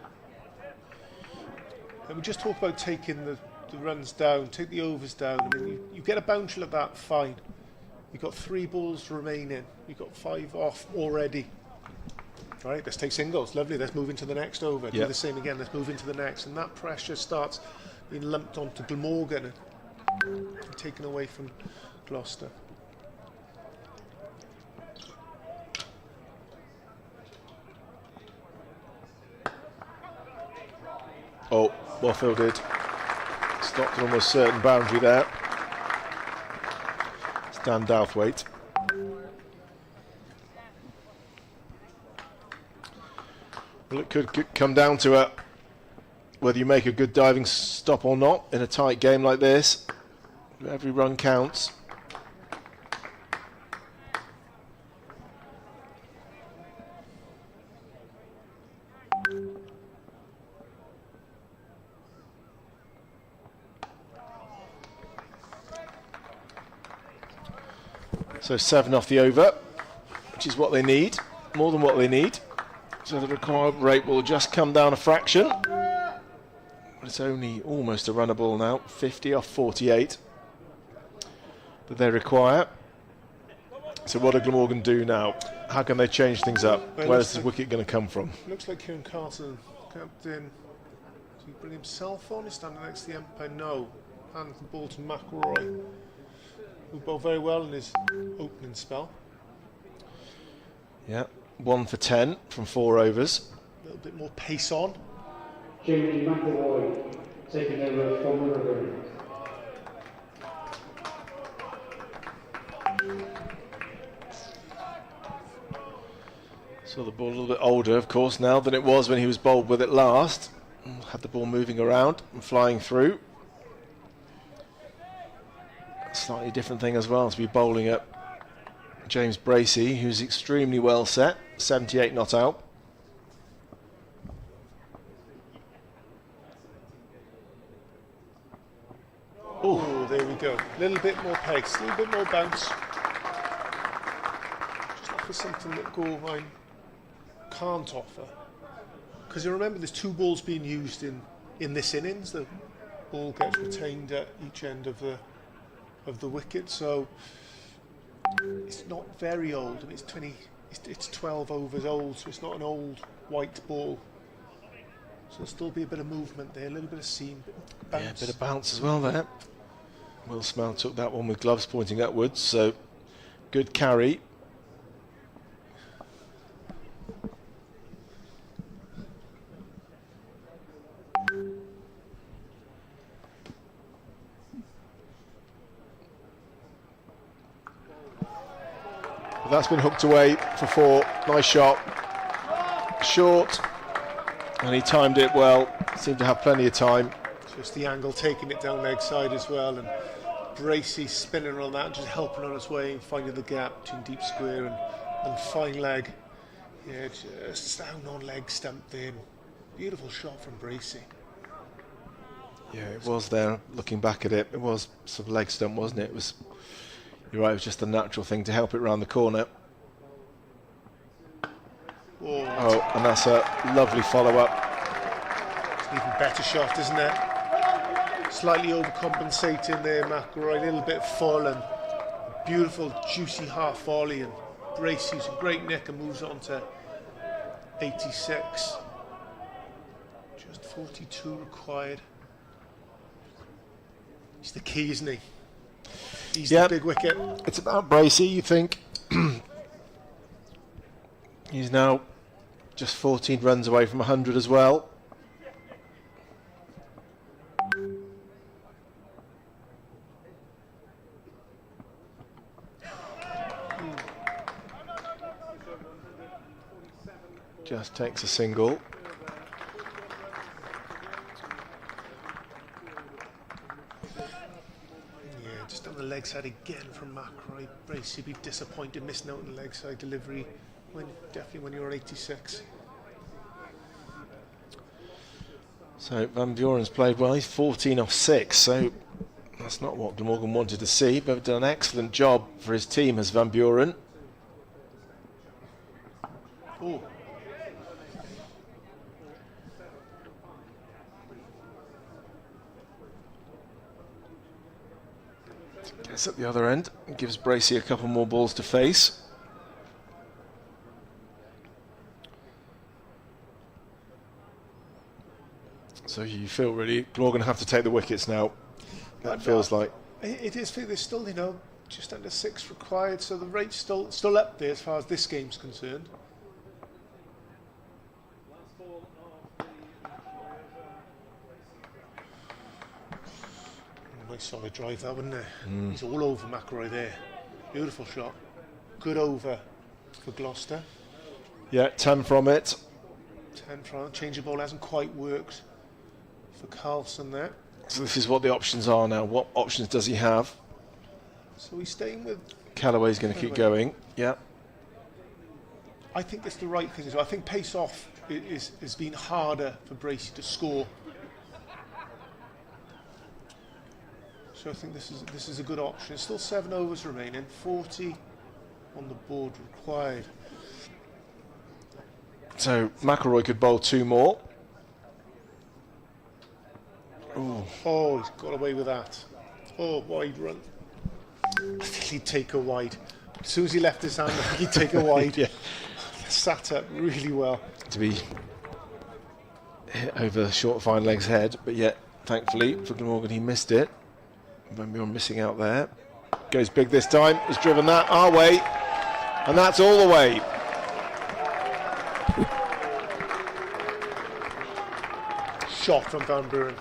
Speaker 2: And we just talked about taking the runs down, take the overs down. I mean, you get a boundary like that, fine. You've got 3 balls remaining. You've got 5 off already. All right, let's take singles. Lovely. Let's move into the next over. Do the same again. Let's move into the next. And that pressure starts being lumped onto Glamorgan and taken away from Gloucester.
Speaker 1: Oh, well fielded. Stopped an almost certain boundary there. It's Dan Douthwaite. Well, it could come down to whether you make a good diving stop or not in a tight game like this. Every run counts. So 7 off the over, which is what they need, more than what they need. So the required rate will just come down a fraction. It's only almost a runnable now, 50 off 48 that they require. So what do Glamorgan do now? How can they change things up?
Speaker 2: Well,
Speaker 1: Where's the wicket going to come from?
Speaker 2: Looks like Kieran Carson, captain. Does he bring himself on? He's standing next to the umpire. No. Hands the ball to McElroy, who bowled very well in his opening spell.
Speaker 1: Yeah, 1 for 10 from 4 overs.
Speaker 2: A little bit more pace on.
Speaker 3: Jamie McElroy taking over from Liverpool.
Speaker 1: So the ball a little bit older, of course, now than it was when he was bowled with it last. Had the ball moving around and flying through. Slightly different thing as well to be bowling at James Bracey, who's extremely well set, 78 not out.
Speaker 2: Oh, there we go. A little bit more pace, a little bit more bounce. Just offer something that Gorvine can't offer. Because you remember there's 2 balls being used in this innings. The ball gets retained at each end of the wicket, so it's not very old. I mean, it's it's 12 overs old, so it's not an old white ball. So there'll still be a bit of movement there, a little bit of seam, bounce.
Speaker 1: Yeah, a bit of bounce as well there. Will Smell took that one with gloves pointing upwards, so good carry. But that's been hooked away for 4. Nice shot. Short. And he timed it well. Seemed to have plenty of time.
Speaker 2: Just the angle, taking it down leg side as well, and Bracey spinning on that and just helping on its way and finding the gap between deep square and fine leg. Yeah, just down on leg stump there. Beautiful shot from Bracey.
Speaker 1: Yeah, it was there. Looking back at it, it was sort of leg stump, wasn't it? It was. You're right. It was just a natural thing to help it round the corner. Oh, and that's a lovely follow-up.
Speaker 2: It's an even better shot, isn't it? Slightly overcompensating there, McIlroy, a little bit full, and beautiful, juicy half volley, and Bracey's a great nick and moves on to 86. Just 42 required. He's the key, isn't he? He's the big wicket.
Speaker 1: It's about Bracey, you think. He's now just 14 runs away from 100 as well. Just takes a single.
Speaker 2: Yeah, just on the leg side again from McIlroy. Bracey be disappointed missing out on the leg side delivery. Definitely when you're 86.
Speaker 1: So Van Buren's played well. He's 14 off 6, so that's not what Glamorgan wanted to see, but done an excellent job for his team as Van Buren.
Speaker 2: Oh.
Speaker 1: Gets at the other end and gives Bracey a couple more balls to face. So you feel really Glamorgan have to take the wickets now. That feels like
Speaker 2: It is. There's still, just under 6 required, so the rate's still up there as far as this game's concerned. Nice solid drive that, wasn't it? He's all over McIlroy there. Beautiful shot. Good over for Gloucester.
Speaker 1: yeah, 10 from it.
Speaker 2: 10 from change of ball hasn't quite worked for Carlson there.
Speaker 1: So this is what the options are now. What options does he have?
Speaker 2: So he's staying with.
Speaker 1: Callaway's going to keep going. Yeah.
Speaker 2: I think it's the right thing as well. I think pace off has been harder for Bracey to score. So I think this is a good option. It's still 7 overs remaining, 40 on the board required.
Speaker 1: So McIlroy could bowl 2 more. Ooh.
Speaker 2: Oh, he's got away with that. Oh, wide run. I think he'd take a wide. As soon as he left his hand, I think he'd take a wide.
Speaker 1: Yeah.
Speaker 2: Sat up really well.
Speaker 1: To be hit over the short fine leg's head, but yet thankfully for Glamorgan he missed it. Van Buren missing out there. Goes big this time. Has driven that our way, and that's all the way.
Speaker 2: Shot from Van Buren.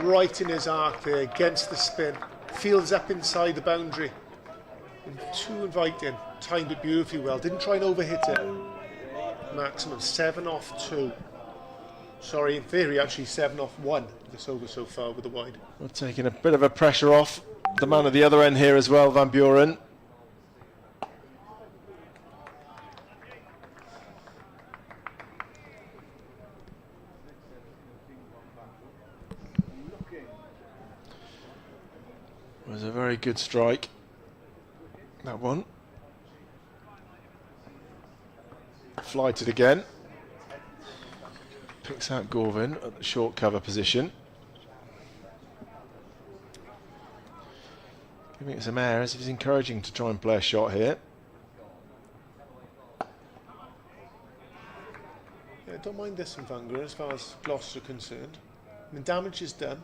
Speaker 2: Right in his arc there, against the spin. Fields up inside the boundary. And too inviting. Timed it beautifully well. Didn't try and overhit it. Maximum 7 off 2. Sorry, in theory, actually 7 off 1 this over so far with the wide.
Speaker 1: We're taking a bit of a pressure off the man at the other end here as well, Van Buren. It was a very good strike, that one. Flighted it again. Picks out Gorvin at the short cover position. Giving it some air as if he's encouraging to try and play a shot here.
Speaker 2: Yeah, don't mind this from Van Gogh as far as Gloucester are concerned. I mean, damage is done.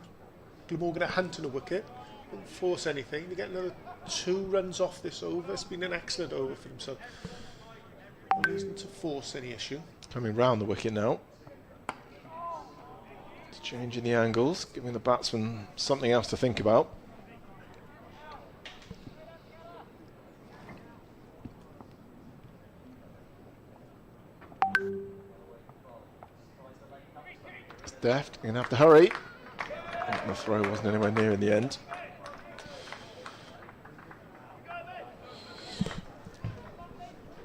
Speaker 2: Glamorgan are hunting a wicket. Don't force anything. They get another 2 runs off this over. It's been an excellent over for them, so no reason to force any issue.
Speaker 1: Coming round the wicket now. It's changing the angles, giving the batsman something else to think about. It's deft, you're going to have to hurry. The throw wasn't anywhere near in the end.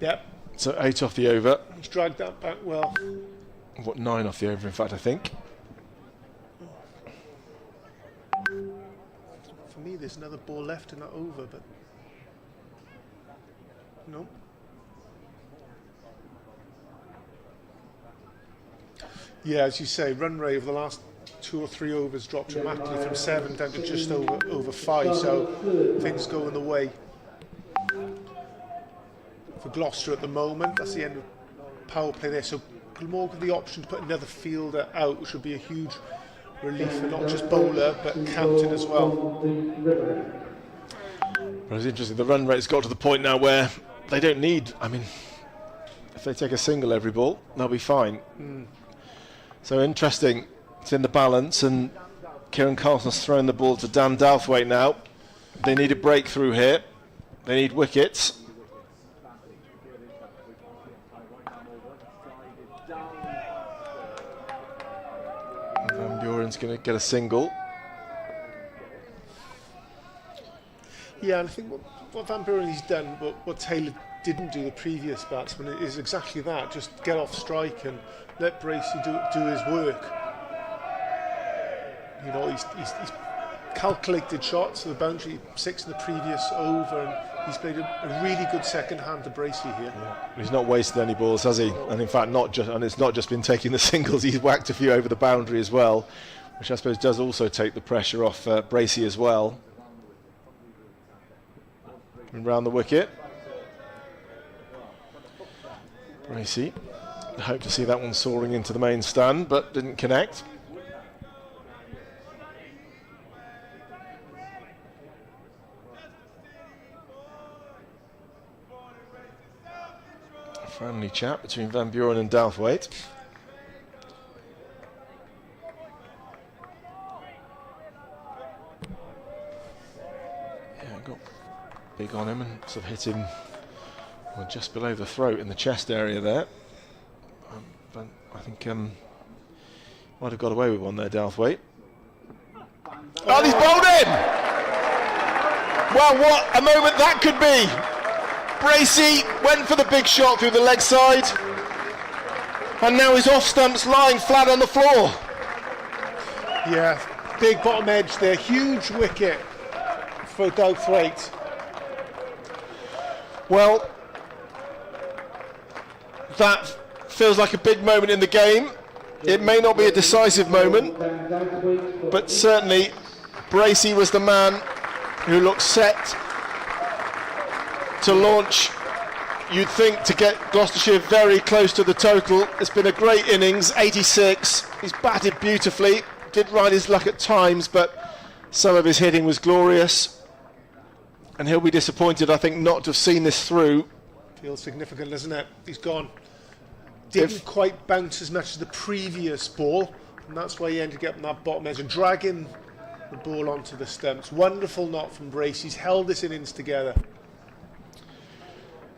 Speaker 2: Yep.
Speaker 1: So 8 off the over.
Speaker 2: He's dragged that back well.
Speaker 1: What, 9 off the over, in fact, I think.
Speaker 2: For me, there's another ball left in that over, but no. Yeah, as you say, run rate over the last 2 or 3 overs dropped dramatically from 7 down to just over 5, so things go in the way for Gloucester at the moment. That's the end of power play there, so Glamorgan the option to put another fielder out, which would be a huge relief for not just bowler but captain as well.
Speaker 1: But it's interesting, the run rate's got to the point now where they don't need, I mean, if they take a single every ball, they'll be fine. So interesting, it's in the balance, and Kieran Carlson's thrown the ball to Dan Douthwaite now. They need a breakthrough here, they need wickets. Van Buren's going to get a single.
Speaker 2: Yeah, and I think what Van Buren's done, what Taylor didn't do the previous batsman, is exactly that. Just get off strike and let Bracey do his work. You know, he's calculated shots to the boundary, 6 in the previous over, and he's played a really good second hand to Bracey here.
Speaker 1: Yeah. He's not wasted any balls, has he? And in fact, it's not just been taking the singles, he's whacked a few over the boundary as well, which I suppose does also take the pressure off Bracey as well. And round the wicket. Bracey, I hope to see that one soaring into the main stand, but didn't connect. A friendly chat between Van Buren and Douthwaite. Yeah, got big on him and sort of hit him just below the throat in the chest area there. But I think might have got away with one there, Douthwaite. Oh, he's bowled in! Well, what a moment that could be! Bracey went for the big shot through the leg side, and now his off stumps lying flat on the floor.
Speaker 2: Yeah, big bottom edge there, huge wicket for Douthwaite.
Speaker 1: Well, that feels like a big moment in the game. It may not be a decisive moment, but certainly Bracey was the man who looked set to launch, you'd think, to get Gloucestershire very close to the total. It's been a great innings, 86. He's batted beautifully, did ride his luck at times, but some of his hitting was glorious. And he'll be disappointed, I think, not to have seen this through.
Speaker 2: Feels significant, doesn't it? He's gone. Didn't quite bounce as much as the previous ball, and that's why he ended up getting that bottom edge and dragging the ball onto the stumps. Wonderful knot from Brace. He's held this innings together.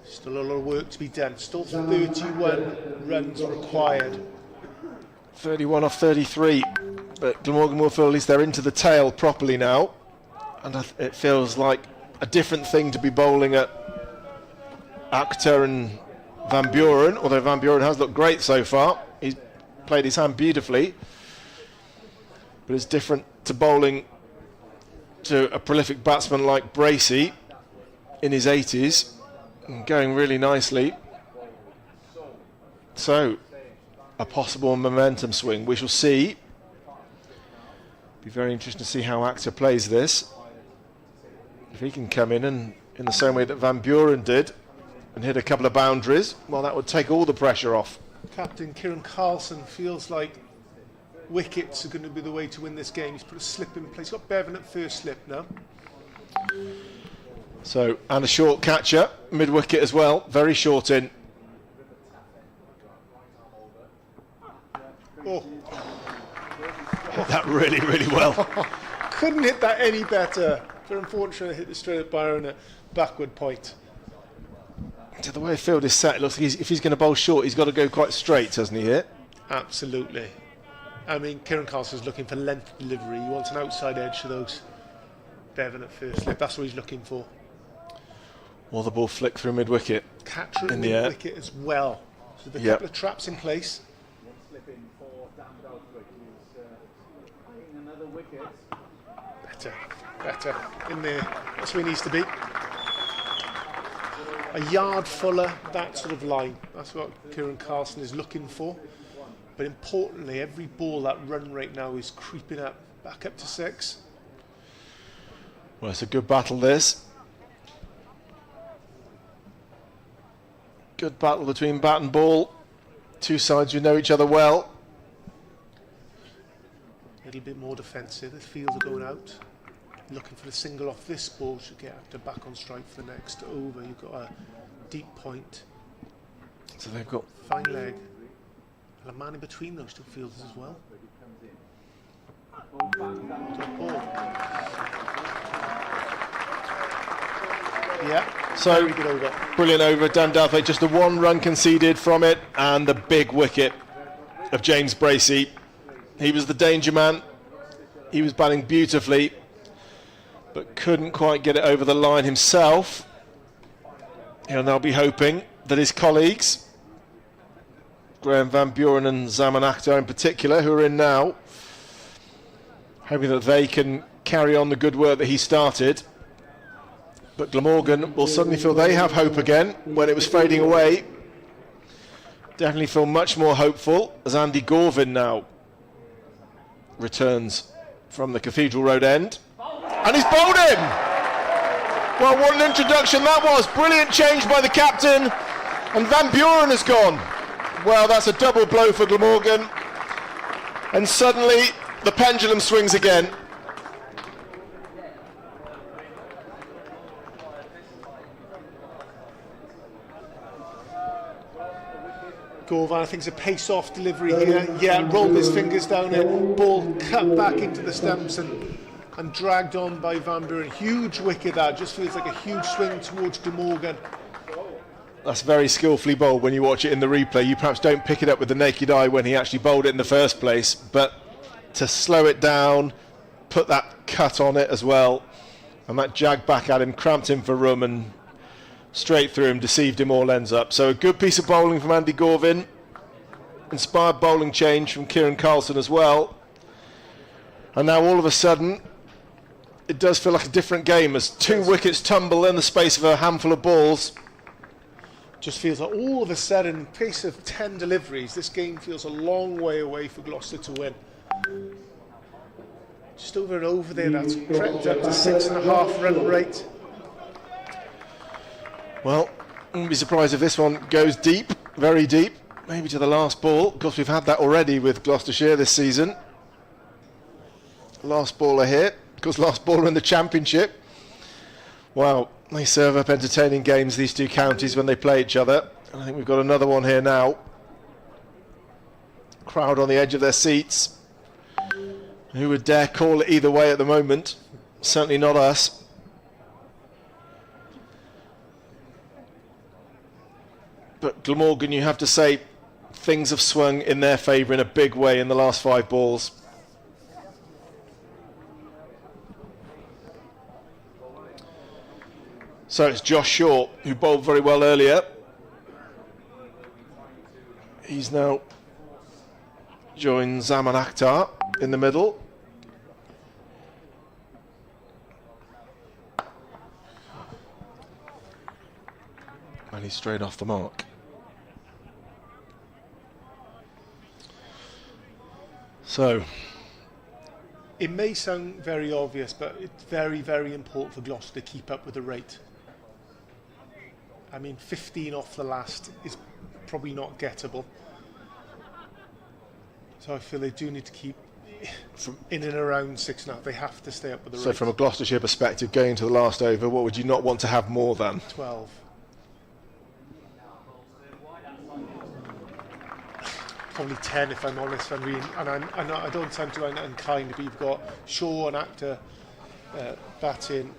Speaker 2: Still a lot of work to be done. Still 31 runs required.
Speaker 1: 31 off 33, but Glamorgan will feel at least they're into the tail properly now, and it feels like a different thing to be bowling at Akhtar and Van Buren, although Van Buren has looked great so far. He's played his hand beautifully, but it's different to bowling to a prolific batsman like Bracey in his 80s and going really nicely. So a possible momentum swing, we shall see. Be very interesting to see how Akhtar plays this. If he can come in the same way that Van Buren did and hit a couple of boundaries, well, that would take all the pressure off.
Speaker 2: Captain Kieran Carlson feels like wickets are going to be the way to win this game. He's put a slip in place. He's got Bevan at first slip now.
Speaker 1: So, and a short catcher, mid-wicket as well, very short in.
Speaker 2: Oh.
Speaker 1: Hit that really, really well.
Speaker 2: Couldn't hit that any better. But unfortunately, hit the straight at Byron at backward point.
Speaker 1: So the way the field is set, it looks like if he's going to bowl short, he's got to go quite straight, hasn't he, here?
Speaker 2: Absolutely. I mean, Kieran Carlson's looking for length delivery. He wants an outside edge to those Bevan at first slip. That's what he's looking for.
Speaker 1: Or the ball flick through mid-wicket.
Speaker 2: Catcher at
Speaker 1: in the air.
Speaker 2: mid-wicket as well. So there's a couple of traps in place. Better. In there. That's where he needs to be. A yard fuller, that sort of line. That's what Kieran Carlson is looking for. But importantly, every ball, that run rate now is creeping up, back up to 6.
Speaker 1: Well, it's a good battle, this. Good battle between bat and ball. Two sides who know each other well.
Speaker 2: A little bit more defensive. The fields are going out. Looking for the single off this ball. Should get up to back on strike for the next over. You've got a deep point.
Speaker 1: So they've got
Speaker 2: fine leg. And a man in between those two fielders as well. Yeah,
Speaker 1: so
Speaker 2: very good over.
Speaker 1: Brilliant over. Dundarth, just the 1 run conceded from it, and the big wicket of James Bracey. He was the danger man. He was batting beautifully, but couldn't quite get it over the line himself. He'll now be hoping that his colleagues, Graham Van Buren and Zaman Akhtar in particular, who are in now, hoping that they can carry on the good work that he started. But Glamorgan will suddenly feel they have hope again when it was fading away. Definitely feel much more hopeful as Andy Gorvin now returns from the Cathedral Road end. And he's bowled him! Well, what an introduction that was. Brilliant change by the captain. And Van Buren has gone. Well, that's a double blow for Glamorgan. And suddenly the pendulum swings again.
Speaker 2: Gorvan, I think, is a pace-off delivery here. Yeah, rolled his fingers down it. Ball cut back into the stumps and dragged on by Van Buren. Huge wicket that. Just feels like a huge swing towards Glamorgan.
Speaker 1: That's very skillfully bowled when you watch it in the replay. You perhaps don't pick it up with the naked eye when he actually bowled it in the first place. But to slow it down, put that cut on it as well, and that jag back at him, cramped him for room and straight through him, deceived him all ends up. So a good piece of bowling from Andy Gorvin. Inspired bowling change from Kieran Carlson as well. And now all of a sudden, it does feel like a different game as 2 wickets tumble in the space of a handful of balls.
Speaker 2: Just feels like all of a sudden, in the pace of 10 deliveries, this game feels a long way away for Gloucester to win. Just over and over there, that's crept up to 6.5 run rate.
Speaker 1: Well, I wouldn't be surprised if this one goes deep, very deep, maybe to the last ball. Of course, we've had that already with Gloucestershire this season. Last baller here, of course, last baller in the Championship. Wow, they serve up entertaining games, these two counties, when they play each other. And I think we've got another one here now. Crowd on the edge of their seats. Who would dare call it either way at the moment? Certainly not us. But Glamorgan, you have to say, things have swung in their favour in a big way in the last 5 balls. So it's Josh Shaw, who bowled very well earlier. He's now joined Zaman Akhtar in the middle. And he's straight off the mark. So,
Speaker 2: it may sound very obvious, but it's very, very important for Gloucester to keep up with the rate. I mean, 15 off the last is probably not gettable. So I feel they do need to keep in and around 6.5. They have to stay up with the
Speaker 1: So
Speaker 2: rate.
Speaker 1: from a Gloucestershire perspective, going to the last over, what would you not want to have more than?
Speaker 2: 12. Probably 10 if I'm honest. I don't sound too unkind, but you've got Shaw and Actor batting,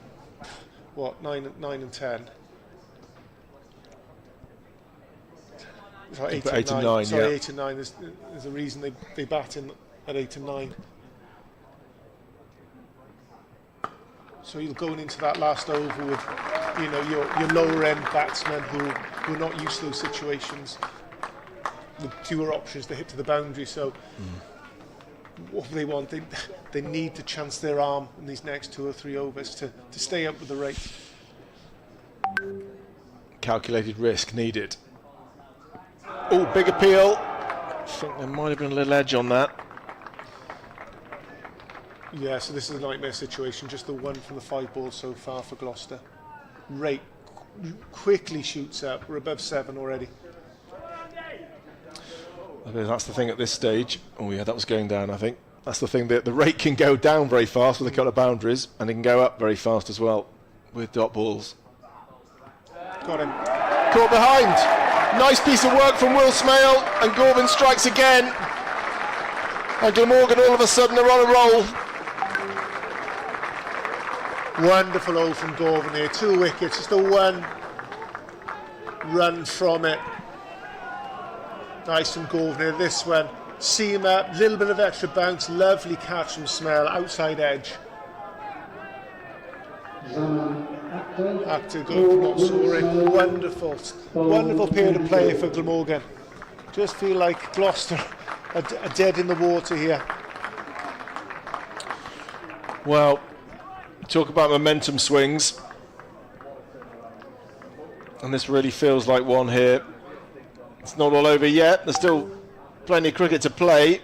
Speaker 2: what, 9 and 10? Sorry, 8 and 9. Sorry,
Speaker 1: yeah.
Speaker 2: 8 and 9. There's a reason they bat in at 8 and 9. So you're going into that last over with, your lower end batsmen who are not used to those situations, with fewer options to hit to the boundary. So what do they want? They need to chance their arm in these next 2 or 3 overs to stay up with the rate.
Speaker 1: Calculated risk needed. Oh, big appeal. I think there might have been a little edge on that.
Speaker 2: Yeah, so this is a nightmare situation. Just the one from the 5 balls so far for Gloucester. Rate quickly shoots up. We're above 7 already.
Speaker 1: I mean, that's the thing at this stage. Oh yeah, that was going down, I think. That's the thing, that the rate can go down very fast with a couple of boundaries, and it can go up very fast as well with dot balls.
Speaker 2: Got him.
Speaker 1: Caught behind. Nice piece of work from Will Smale, and Gorvin strikes again. And Glamorgan all of a sudden are on a roll.
Speaker 2: Wonderful hole from Gorvin here. 2 wickets, just a 1 run from it. Nice from Gorvin here. This one, seamer, little bit of extra bounce, lovely catch from Smell, outside edge. Actor good, not soaring. Wonderful period of play for Glamorgan. Just feel like Gloucester are dead in the water here.
Speaker 1: Well, talk about momentum swings. And this really feels like one here. It's not all over yet. There's still plenty of cricket to play.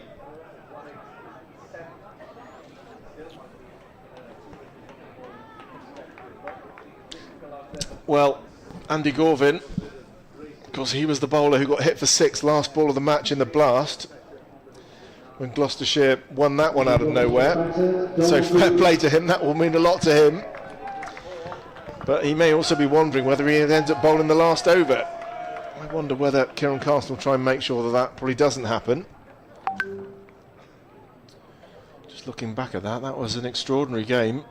Speaker 1: Well, Andy Gorvin, because he was the bowler who got hit for 6 last ball of the match in the blast, when Gloucestershire won that one out of nowhere. So fair play to him, that will mean a lot to him. But he may also be wondering whether he ends up bowling the last over. I wonder whether Kieran Carson will try and make sure that that probably doesn't happen. Just looking back at that, that was an extraordinary game.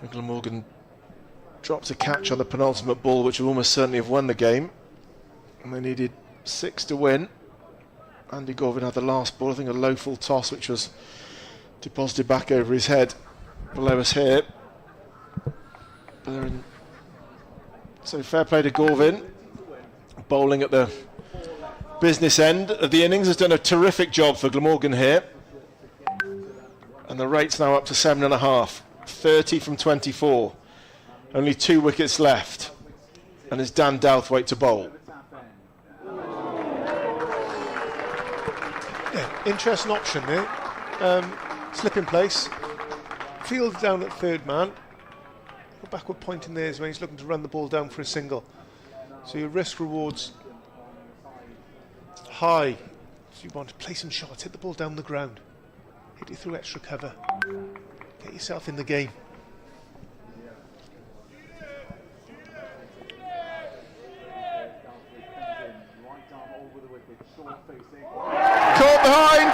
Speaker 1: And Glamorgan drops a catch on the penultimate ball, which would almost certainly have won the game. And they needed 6 to win. Andy Gorvin had the last ball, I think a low full toss, which was deposited back over his head below us here. So fair play to Gorvin. Bowling at the business end of the innings has done a terrific job for Glamorgan here. And the rate's now up to 7.5. 30 from 24. Only 2 wickets left. And it's Dan Douthwaite to bowl.
Speaker 2: Yeah, interesting option there. Slip in place. Field down at 3rd man. Backward pointing there is when he's looking to run the ball down for a single. So your risk rewards high. So you want to play some shots, hit the ball down the ground, hit it through extra cover, get yourself in the game.
Speaker 1: Caught behind.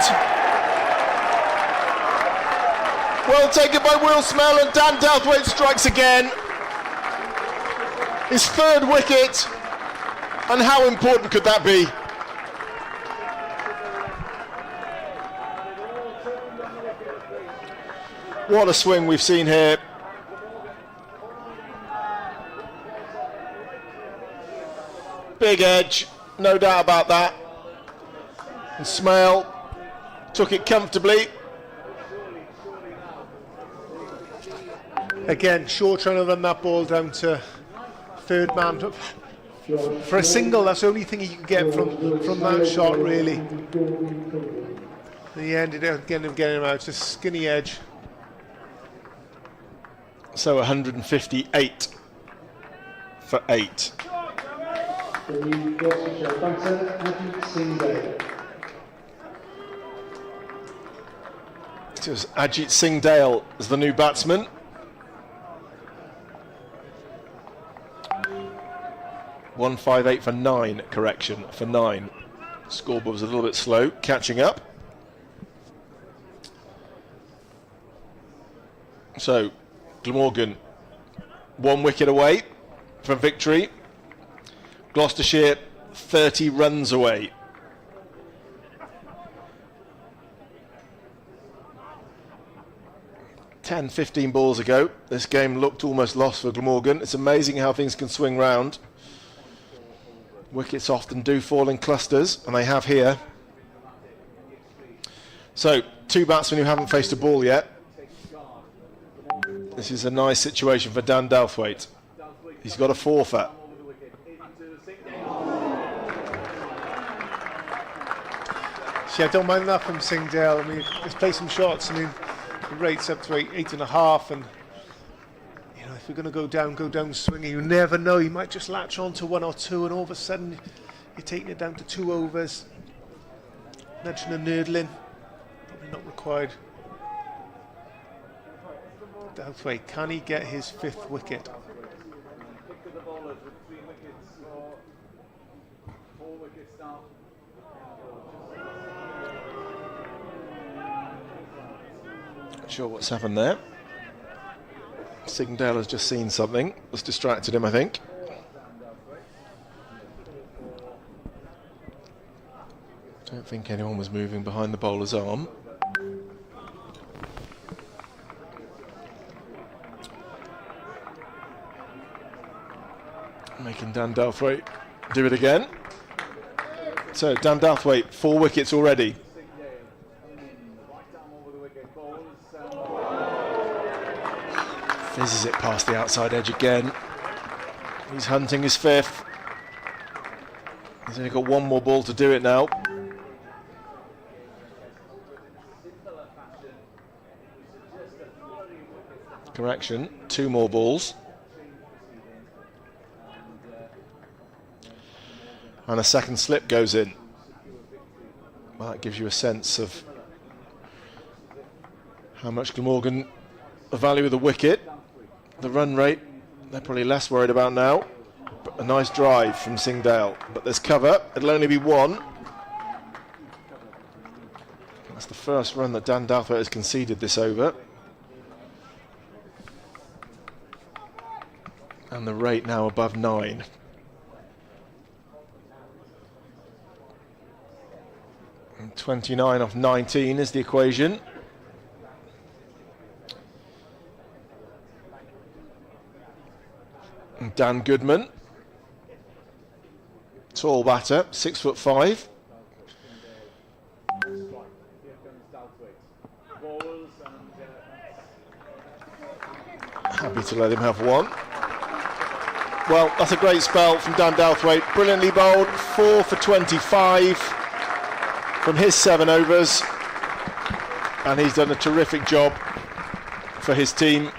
Speaker 1: Well taken by Will Smell, and Dan Douthwaite strikes again. His 3rd wicket, and how important could that be? What a swing we've seen here. Big edge, no doubt about that. And Smale took it comfortably.
Speaker 2: Again, Shaw trying to run that ball down to 3rd man. For a single, that's the only thing you can get from that shot, really. And he ended up getting him out. It's a skinny edge.
Speaker 1: So 158 for 8.
Speaker 3: the new Gloucestershire batter, Ajit Singh.
Speaker 1: So it's Ajit Singh Dale as the new batsman. .158 for 9, correction, for 9. Scoreboard was a little bit slow, catching up. So, Glamorgan, 1 wicket away from victory. Gloucestershire, 30 runs away. Ten, 15 balls ago, this game looked almost lost for Glamorgan. It's amazing how things can swing round. Wickets often do fall in clusters, and they have here. So, 2 batsmen who haven't faced a ball yet. This is a nice situation for Dan Douthwaite. He's got a forfeit.
Speaker 2: See, I don't mind that from Singh Dale. I mean, let's play some shots. I mean, the rate's up to 8.5, and you know, if we're going to go down swinging, you never know. You might just latch on to 1 or 2, and all of a sudden you're taking it down to 2 overs. Nudging and nerdling, probably not required. Douthwaite, can he get his 5th wicket?
Speaker 1: Not sure what's happened there. Singh Dale has just seen something that's distracted him, I think. Don't think anyone was moving behind the bowler's arm. Making Dan Douthwaite do it again. So Dan Douthwaite, 4 wickets already. Fizzes it past the outside edge again. He's hunting his 5th. He's only got 1 more ball to do it now. Correction, 2 more balls. And a second slip goes in. Well, that gives you a sense of how much Glamorgan value of the wicket. The run rate, they're probably less worried about now. But a nice drive from Singh Dale. But there's cover, it'll only be 1. That's the first run that Dan Douthwaite has conceded this over. And the rate now above 9. And 29 off 19 is the equation. And Dan Goodman, tall batter, 6'5". Happy to let him have 1. Well, that's a great spell from Dan Douthwaite. Brilliantly bowled, 4 for 25 from his 7 overs. And he's done a terrific job for his team.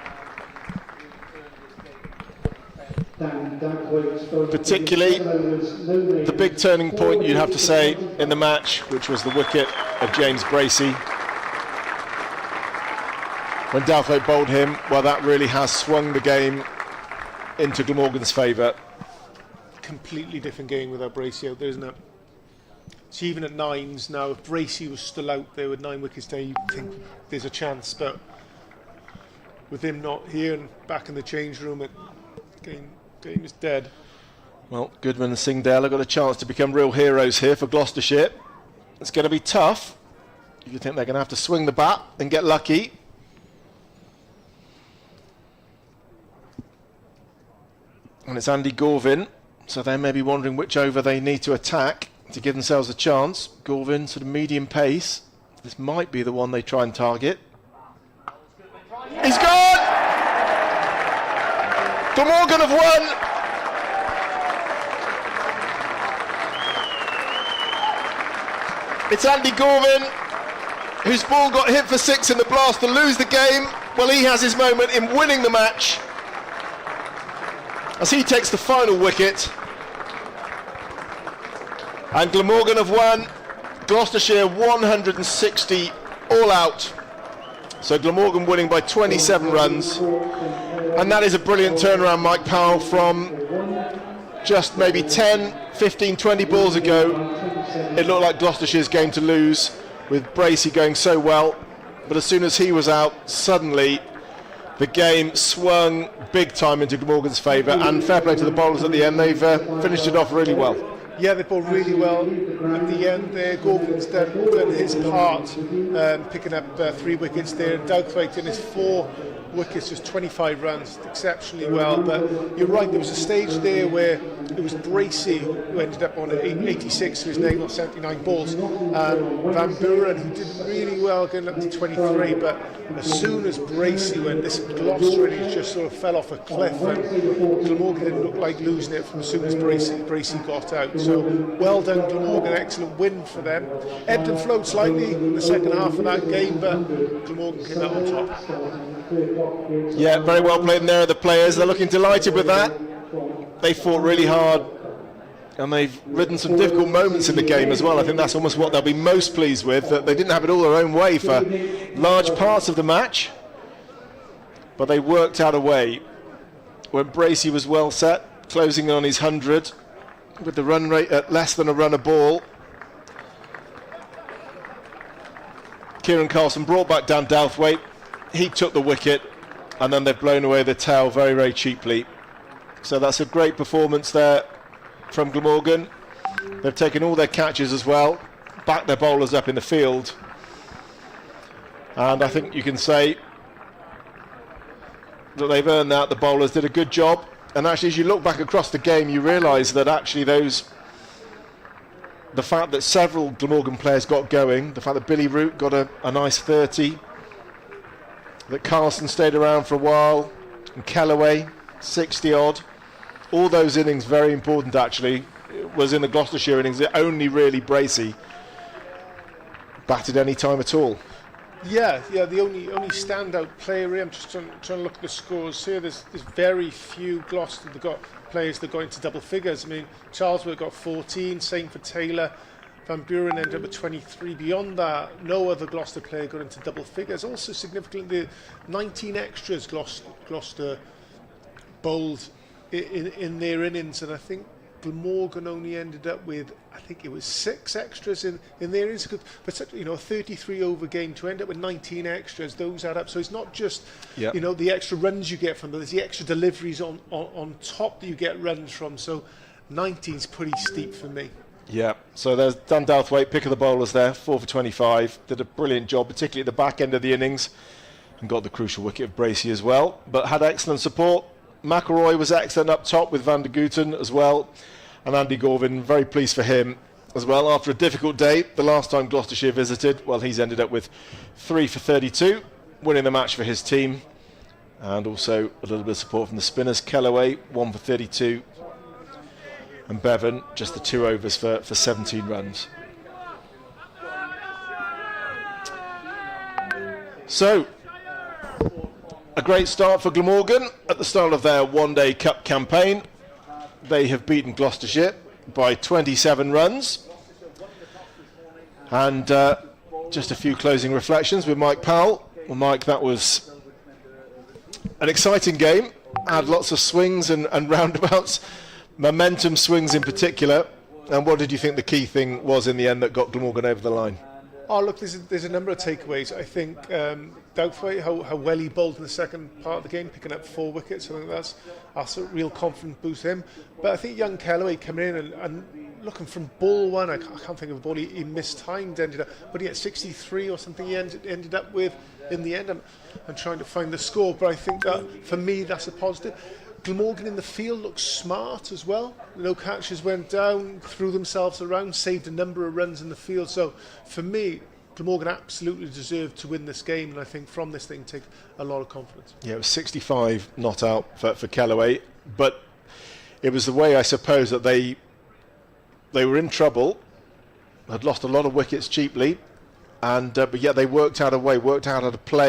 Speaker 1: Particularly the big turning point, you'd have to say, in the match, which was the wicket of James Bracey. When Douthwaite bowled him, well, that really has swung the game into Glamorgan's favour.
Speaker 2: Completely different game without Bracey out there, isn't it? So even at 9s now, if Bracey was still out there with 9 wickets down, you'd think there's a chance, but with him not here and back in the change room, game is dead.
Speaker 1: Well, Goodman and Singh Dale have got a chance to become real heroes here for Gloucestershire. It's going to be tough. You think they're going to have to swing the bat and get lucky. And it's Andy Gorvin, so they may be wondering which over they need to attack to give themselves a chance. Gorvin, sort of medium pace. This might be the one they try and target. He's gone! Glamorgan have won! It's Andy Gorvin, whose ball got hit for 6 in the blast to lose the game. Well, he has his moment in winning the match as he takes the final wicket. And Glamorgan have won. Gloucestershire 160 all out. So Glamorgan winning by 27 runs. And that is a brilliant turnaround, Mike Powell, from just maybe 10, 15, 20 balls ago. It looked like Gloucestershire's game to lose, with Bracey going so well. But as soon as he was out, suddenly the game swung big time into Glamorgan's favour. And fair play to the bowlers at the end. They've finished it off really well.
Speaker 2: Yeah, they bowled really well at the end there. Gorgon's done his part, picking up 3 wickets there. Douthwaite in his 4 wickets, just 25 runs, exceptionally well. But you're right, there was a stage there where it was Bracey who ended up on 86 to his name, or 79 balls, and Van Buren, who did really well getting up to 23. But as soon as Bracey went, this Gloucester innings just sort of fell off a cliff, and Glamorgan didn't look like losing it from as soon as Bracey got out. So well done, Glamorgan, excellent win for them. Ebbed and flowed slightly in the second half of that game, but Glamorgan came out on top.
Speaker 1: Yeah, very well played in there, the players. They're looking delighted with that. They fought really hard, and they've ridden some difficult moments in the game as well. I think that's almost what they'll be most pleased with, that they didn't have it all their own way for large parts of the match, but they worked out a way when Bracey was well set, closing on his 100 with the run rate at less than a run a ball. Kieran Carlson brought back Dan Douthwaite. He took the wicket, and then they've blown away the tail very, very cheaply. So that's a great performance there from Glamorgan. They've taken all their catches as well, backed their bowlers up in the field, and I think you can say that they've earned that. The bowlers did a good job, and actually as you look back across the game, you realise that actually the fact that several Glamorgan players got going, the fact that Billy Root got a nice 30, that Carlson stayed around for a while, and Kellaway 60 odd, all those innings very important actually. It was in the Gloucestershire innings that only really Bracey batted any time at all.
Speaker 2: Yeah, the only standout player here, I'm just trying to look at the scores here. There's very few Gloucester players that got into double figures. I mean, Charlesworth got 14, same for Taylor. Van Buren ended up with 23. Beyond that, no other Gloucester player got into double figures. Also significantly, 19 extras Gloucester bowled in their innings, and I think Glamorgan only ended up with, I think it was 6 extras in their innings. But a 33 over game to end up with 19 extras, those add up. So it's not just the extra runs you get from them, there's the extra deliveries on top that you get runs from. So 19 is pretty steep for me.
Speaker 1: Yeah, so there's Dan Douthwaite, pick of the bowlers there, 4 for 25. Did a brilliant job, particularly at the back end of the innings, and got the crucial wicket of Bracey as well, but had excellent support. McElroy was excellent up top with Van der Gooten as well, and Andy Gorvin, very pleased for him as well. After a difficult day, the last time Gloucestershire visited, well, he's ended up with 3 for 32, winning the match for his team, and also a little bit of support from the spinners. Kellaway, 1 for 32, and Bevan, just the 2 overs for 17 runs. So, a great start for Glamorgan at the start of their one-day cup campaign. They have beaten Gloucestershire by 27 runs. And just a few closing reflections with Mike Powell. Well, Mike, that was an exciting game. Had lots of swings and roundabouts, momentum swings in particular. And what did you think the key thing was in the end that got Glamorgan over the line?
Speaker 2: Oh, look, there's a number of takeaways. I think Douthwaite, how well he bowled in the second part of the game, picking up 4 wickets. I think that's a real confidence boost for him. But I think young Kellaway coming in and looking from ball 1, I can't think of a ball he mistimed, ended up, but he had 63 or something he ended up with in the end. I'm trying to find the score, but I think that, for me, that's a positive. Glamorgan in the field looks smart as well. No catches went down, threw themselves around, saved a number of runs in the field. So for me, Glamorgan absolutely deserved to win this game, and I think from this thing take a lot of confidence. Yeah,
Speaker 1: it was 65 not out for Kellaway, but it was the way, I suppose, that they were in trouble, had lost a lot of wickets cheaply, and but yet they worked out how to play